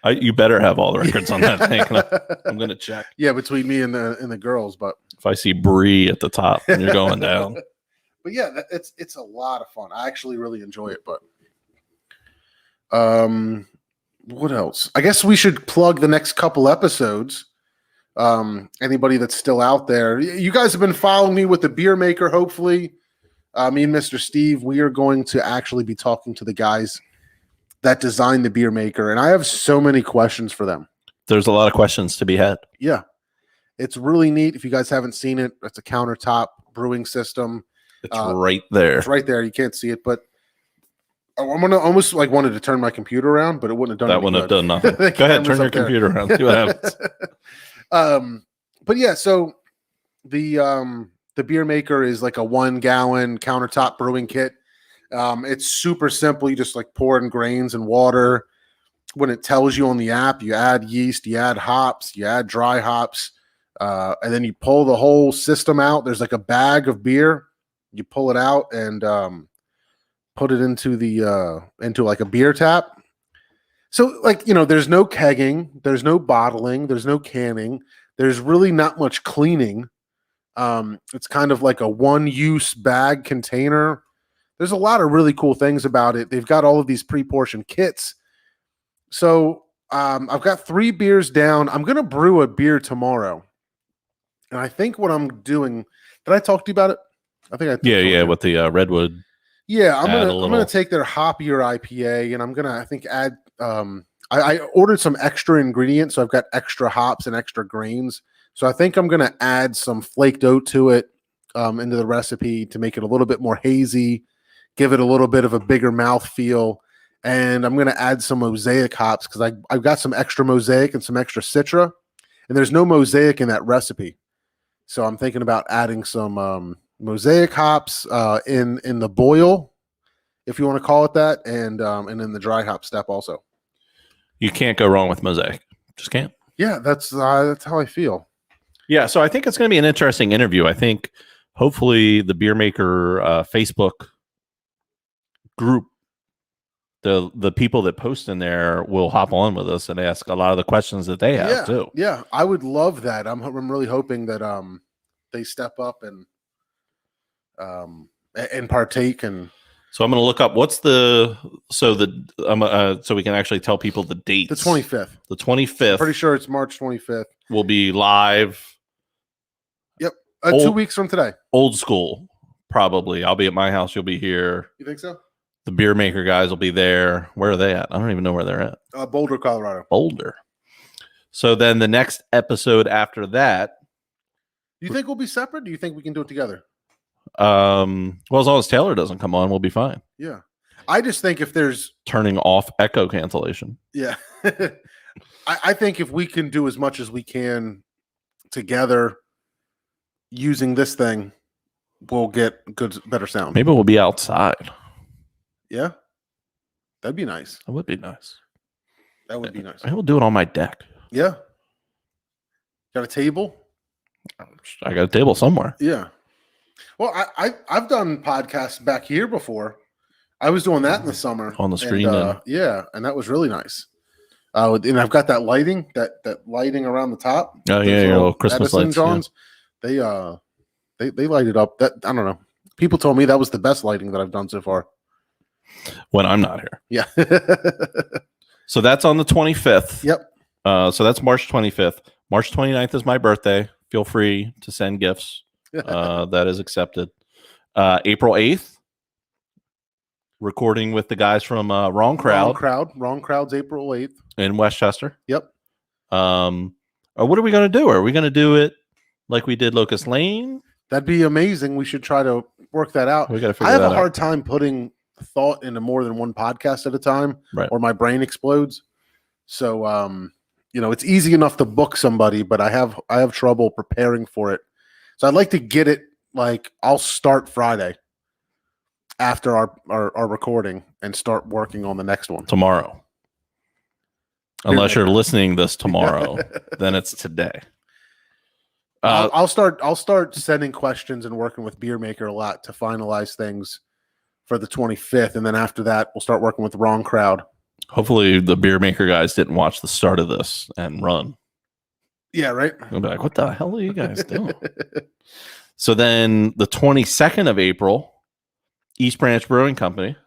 You better have all the records on that thing. I'm going to check. Yeah, between me and the girls, but If I see Bree at the top and you're going down. but yeah, it's a lot of fun. I actually really enjoy it. But what else? I guess we should plug the next couple episodes. Anybody that's still out there, you guys have been following me with the beer maker. Hopefully, Me and Mr. Steve, we are going to actually be talking to the guys that designed the beer maker, and I have so many questions for them. There's a lot of questions to be had. Yeah, it's really neat. If you guys haven't seen it, it's a countertop brewing system. It's right there. It's right there. You can't see it, but I'm gonna almost like wanted to turn my computer around, but it wouldn't have done That wouldn't have done nothing. Go ahead, turn your computer around. See what happens. But yeah, so the beer maker is like a 1 gallon countertop brewing kit. It's super simple. You just like pour in grains and water. When it tells you on the app, you add yeast, you add hops, you add dry hops, and then you pull the whole system out. There's like a bag of beer. You pull it out and put it into like a beer tap. So like, there's no kegging, there's no bottling, there's no canning. There's really not much cleaning. It's kind of like a one-use bag container. There's a lot of really cool things about it. They've got all of these pre-portioned kits. So I've got 3 beers down. I'm going to brew a beer tomorrow. And I think what I'm doing, did I talk to you about it? I think I told you. With the Redwood. Yeah, I'm gonna take their hoppier IPA, and I'm gonna, I think, add. I ordered some extra ingredients, so I've got extra hops and extra grains. So I think I'm gonna add some flaked oat to it into the recipe to make it a little bit more hazy, give it a little bit of a bigger mouth feel, and I'm gonna add some mosaic hops because I've got some extra mosaic and some extra citra, and there's no mosaic in that recipe, so I'm thinking about adding some mosaic hops in the boil, if you want to call it that, and in the dry hop step also. You can't go wrong with mosaic. Just can't. Yeah, that's how I feel. Yeah, so I think it's going to be an interesting interview. I think hopefully the Beer Maker Facebook group, the people that post in there will hop on with us and ask a lot of the questions that they have too. Yeah, I would love that. I'm really hoping that they step up and partake. And so I'm going to look up so we can actually tell people the dates. The 25th. The 25th. Pretty sure it's March 25th. Will be live. Yep. 2 weeks from today. Old school, probably. I'll be at my house. You'll be here. You think so? The Beer Maker guys will be there. Where are they at? I don't even know where they're at. Boulder, Colorado. Boulder. So then the next episode after that. Do you think we'll be separate? Do you think we can do it together? Well, as long as Taylor doesn't come on, we'll be fine. Yeah. I just think if there's turning off echo cancellation. Yeah. I think if we can do as much as we can together using this thing, we'll get better sound. Maybe we'll be outside. Yeah. That'd be nice. That would be nice. That would be nice. I will do it on my deck. Yeah. Got a table? I got a table somewhere. Yeah. Well, I've done podcasts back here before. I was doing that in the summer on the screen. Yeah, and that was really nice. And I've got that lighting, that lighting around the top. Oh yeah, your little Christmas Edison lights. Johns. Yeah. They light it up. That I don't know. People told me that was the best lighting that I've done so far. When I'm not here. Yeah. So that's on the 25th. Yep. So that's March 25th. March 29th is my birthday. Feel free to send gifts. That is accepted. April 8th, recording with the guys from Wrong Crowd. Wrong Crowd's April 8th. In Westchester. Yep. What are we going to do? Are we going to do it like we did Locust Lane? That'd be amazing. We should try to work that out. We got to figure I have that a hard out. time putting thought into more than one podcast at a time, right, or my brain explodes. So, it's easy enough to book somebody, but I have trouble preparing for it. So I'd like to get it, like, I'll start Friday after our recording and start working on the next one. Tomorrow. Unless you're listening this tomorrow, then it's today. I'll start sending questions and working with Beer Maker a lot to finalize things for the 25th. And then after that, we'll start working with the Wrong Crowd. Hopefully the Beer Maker guys didn't watch the start of this and run. Yeah, right. They'll be like, what the hell are you guys doing? So then the 22nd of April, East Branch Brewing Company.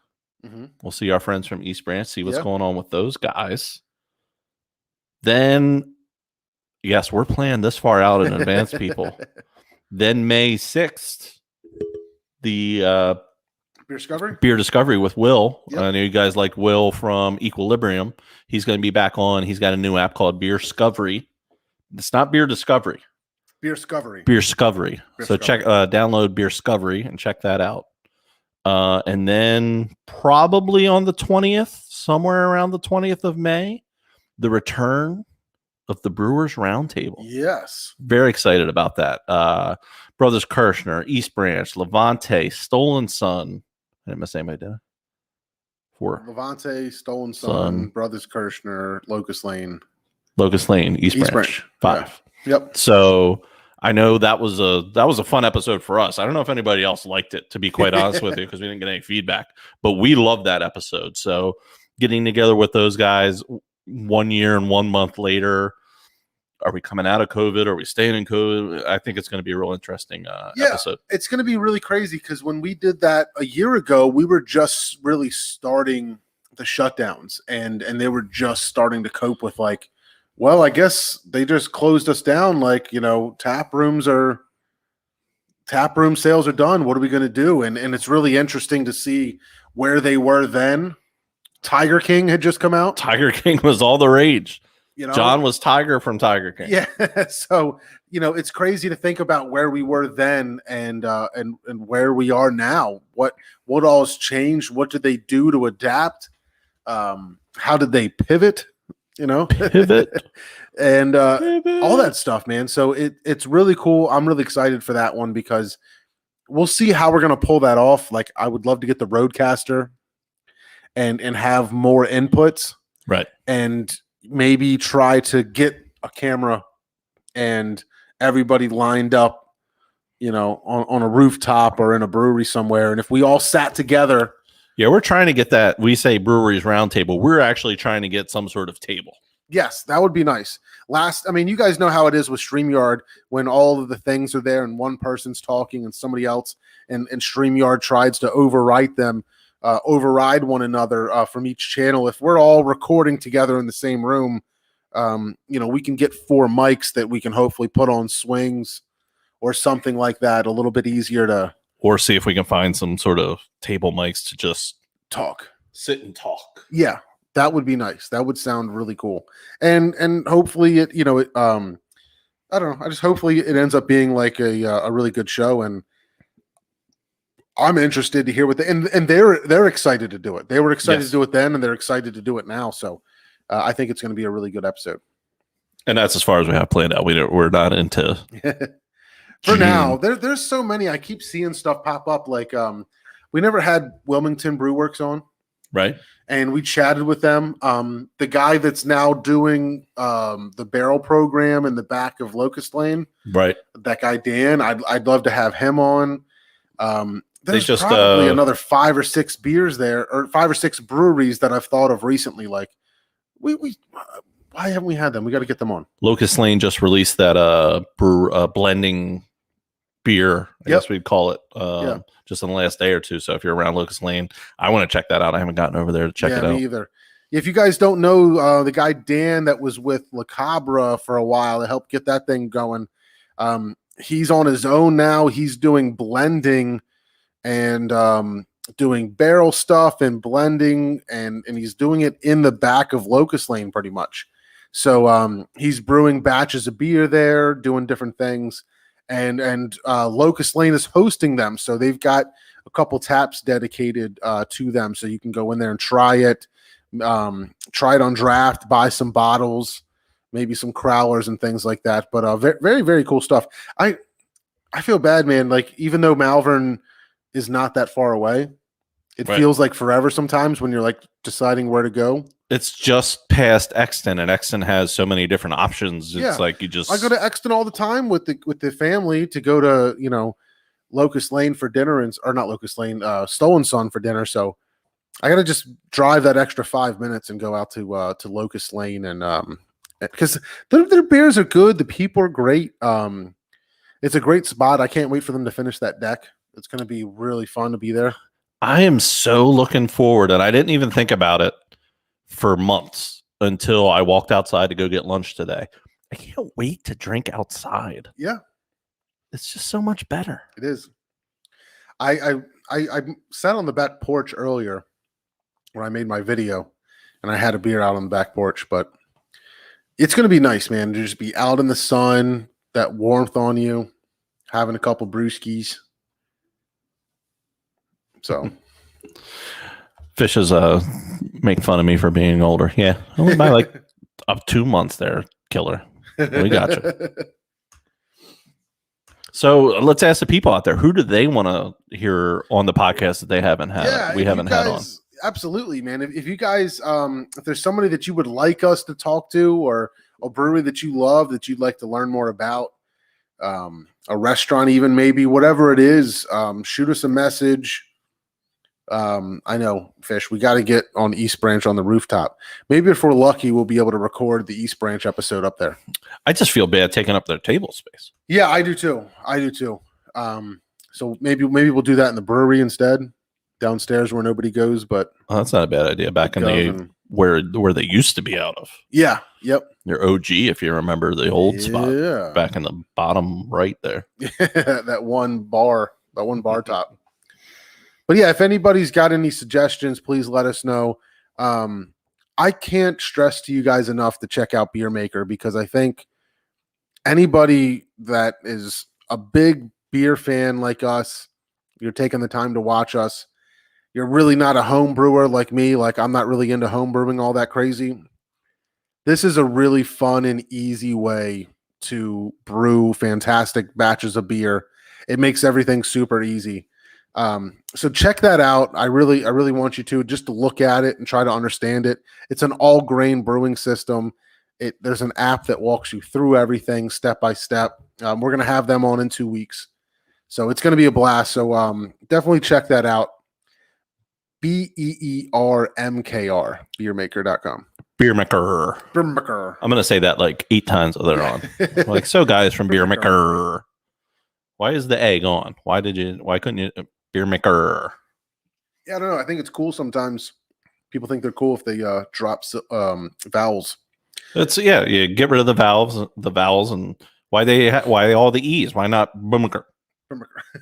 Mm-hmm. We'll see our friends from East Branch, see what's going on with those guys. Then, yes, we're planning this far out in advance, people. Then May 6th, the Beer Discovery. Beer Discovery with Will. Yep. I know you guys like Will from Equilibrium. He's going to be back on. He's got a new app called Beer Discovery. It's not Beer Discovery. Beer Discovery. Beer Discovery. Beer So Discovery. download Beer Discovery and check that out. And then probably on the 20th, somewhere around the 20th of May, the return of the Brewers Roundtable. Yes. Very excited about that. Brothers Kirshner, East Branch, Levante, Stolen Sun. I didn't miss anybody, did I? 4. Levante, Stolen Sun, Sun. Brothers Kirshner, Locust Lane. Locust Lane, East East Branch. Branch. 5. Yep. So I know that was a fun episode for us. I don't know if anybody else liked it, to be quite honest with you, because we didn't get any feedback. But we loved that episode. So getting together with those guys 1 year and 1 month later, are we coming out of COVID? Are we staying in COVID? I think it's going to be a real interesting episode. It's going to be really crazy because when we did that a year ago, we were just really starting the shutdowns and they were just starting to cope with like, well, I guess they just closed us down. Like, tap room sales are done. What are we going to do? And it's really interesting to see where they were then. Tiger King had just come out. Tiger King was all the rage. John was Tiger from Tiger King. Yeah. So, it's crazy to think about where we were then and where we are now. What all has changed? What did they do to adapt? How did they pivot? Pivot. And Pivot. all that stuff, man. So it's really cool. I'm really excited for that one because we'll see how we're going to pull that off. Like, I would love to get the Roadcaster and have more inputs. Right. And maybe try to get a camera and everybody lined up, on a rooftop or in a brewery somewhere. And if we all sat together. Yeah, we're trying to get that. We say Breweries Roundtable. We're actually trying to get some sort of table. Yes, that would be nice. You guys know how it is with StreamYard when all of the things are there and one person's talking and somebody else and StreamYard tries to override one another from each channel. If we're all recording together in the same room, we can get 4 mics that we can hopefully put on swings or something like that. A little bit easier to see if we can find some sort of table mics to just talk, sit and talk. Yeah, that would be nice. That would sound really cool. And hopefully it, I don't know. I just hopefully it ends up being like a really good show. And I'm interested to hear what and they're excited to do it. They were excited to do it then, and they're excited to do it now. So I think it's going to be a really good episode. And that's as far as we have planned out. We're not into for now. There's so many. I keep seeing stuff pop up. Like we never had Wilmington Brew Works on, right? And we chatted with them. The guy that's now doing the barrel program in the back of Locust Lane, right? That guy Dan. I'd love to have him on. There's just probably another 5 or 6 beers there, or 5 or 6 breweries that I've thought of recently. Like, we why haven't we had them? We got to get them on. Locust Lane just released that blending beer, I guess we'd call it, just in the last day or two. So if you're around Locust Lane, I want to check that out. I haven't gotten over there to check it out. Me either. If you guys don't know, the guy Dan that was with La Cabra for a while to help get that thing going, he's on his own now. He's doing blending and doing barrel stuff and blending, and he's doing it in the back of Locust Lane pretty much. So he's brewing batches of beer there, doing different things, and Locust Lane is hosting them. So they've got a couple taps dedicated to them, so you can go in there and try it on draft, buy some bottles, maybe some crowlers and things like that. But very, very, very cool stuff. I feel bad, man. Like, even though Malvern is not that far away, it feels like forever sometimes when you're like deciding where to go. It's just past Exton, and Exton has so many different options. It's like I go to Exton all the time with the family to go to Locust Lane for dinner, or not Locust Lane, Stolen Sun for dinner. So I got to just drive that extra 5 minutes and go out to Locust Lane, and because their beers are good, the people are great. It's a great spot. I can't wait for them to finish that deck. It's going to be really fun to be there. I am so looking forward, and I didn't even think about it for months until I walked outside to go get lunch today. I can't wait to drink outside. Yeah. It's just so much better. It is. I sat on the back porch earlier when I made my video, and I had a beer out on the back porch. But it's going to be nice, man, to just be out in the sun, that warmth on you, having a couple brewskis. So, Fishes make fun of me for being older. Yeah, only by like up 2 months there, killer. We got you. So let's ask the people out there, who do they want to hear on the podcast that they haven't had? Yeah, we haven't had on. Absolutely, man. If you guys, if there's somebody that you would like us to talk to, or a brewery that you love that you'd like to learn more about, a restaurant, even maybe, whatever it is, shoot us a message. I know, Fish, we got to get on East Branch on the rooftop. Maybe if we're lucky, we'll be able to record the East Branch episode up there. I just feel bad taking up their table space. Yeah, I do too. So maybe we'll do that in the brewery instead, downstairs where nobody goes. But that's not a bad idea. Back in the where they used to be out of. Yeah. Yep. Your OG, if you remember the old spot, back in the bottom right there. that one bar top. But yeah, if anybody's got any suggestions, please let us know. I can't stress to you guys enough to check out Beer Maker, because I think anybody that is a big beer fan like us, you're taking the time to watch us, you're really not a home brewer like me. Like, I'm not really into home brewing all that crazy. This is a really fun and easy way to brew fantastic batches of beer. It makes everything super easy. So check that out. I really want you to just look at it and try to understand it. It's an all grain brewing system. There's an app that walks you through everything step by step. We're going to have them on in 2 weeks. So it's going to be a blast. So, definitely check that out. BEERMKR, beermaker.com. Beer Maker. Beer Maker. I'm going to say that like 8 times later on. Like, so guys from Beer Maker. Why is the A gone? Why couldn't you Beer Maker? Yeah, I don't know. I think it's cool sometimes. People think they're cool if they drop vowels. You get rid of the vowels, and why all the E's? Why not Beer Maker?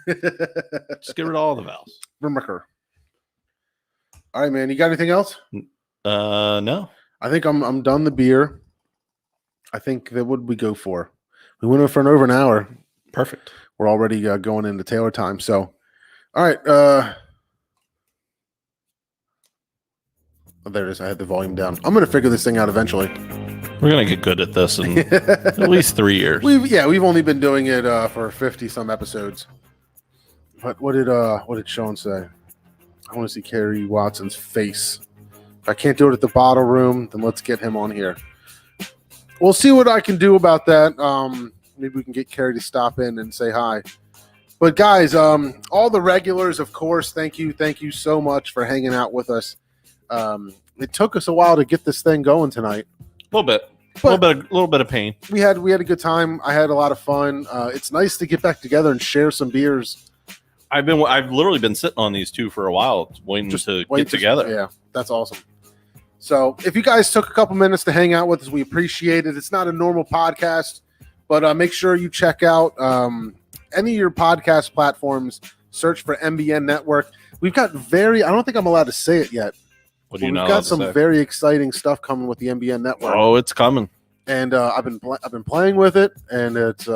Just get rid of all the vowels. Beer Maker. All right, man. You got anything else? No. I think I'm done the beer. I think that what we go for. We went for over an hour. Perfect. We're already going into Taylor time. So, all right. There it is. I had the volume down. I'm going to figure this thing out eventually. We're going to get good at this in at least 3 years. We've only been doing it for 50 some episodes. But what did Sean say? I want to see Kerry Watson's face. If I can't do it at the bottle room, then let's get him on here. We'll see what I can do about that. Maybe we can get Kerry to stop in and say hi. But guys, all the regulars, of course, thank you so much for hanging out with us. It took us a while to get this thing going tonight. A little bit of pain. We had a good time. I had a lot of fun. It's nice to get back together and share some beers. I've literally been sitting on these two for a while, waiting to get together. Yeah, that's awesome. So if you guys took a couple minutes to hang out with us, we appreciate it. It's not a normal podcast, but make sure you check out any of your podcast platforms. Search for MBN Network. We've got I don't think I'm allowed to say it yet. What do you know? We've got some very exciting stuff coming with the MBN Network. Oh, it's coming. And I've been playing with it, and it's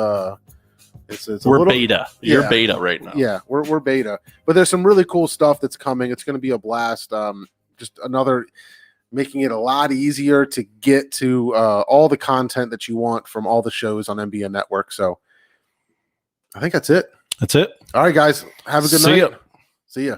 we're beta. You're beta right now. Yeah, we're beta. But there's some really cool stuff that's coming. It's going to be a blast. Just another making it a lot easier to get to all the content that you want from all the shows on MBN Network. So I think that's it. That's it. All right, guys. Have a good night. See ya. See ya.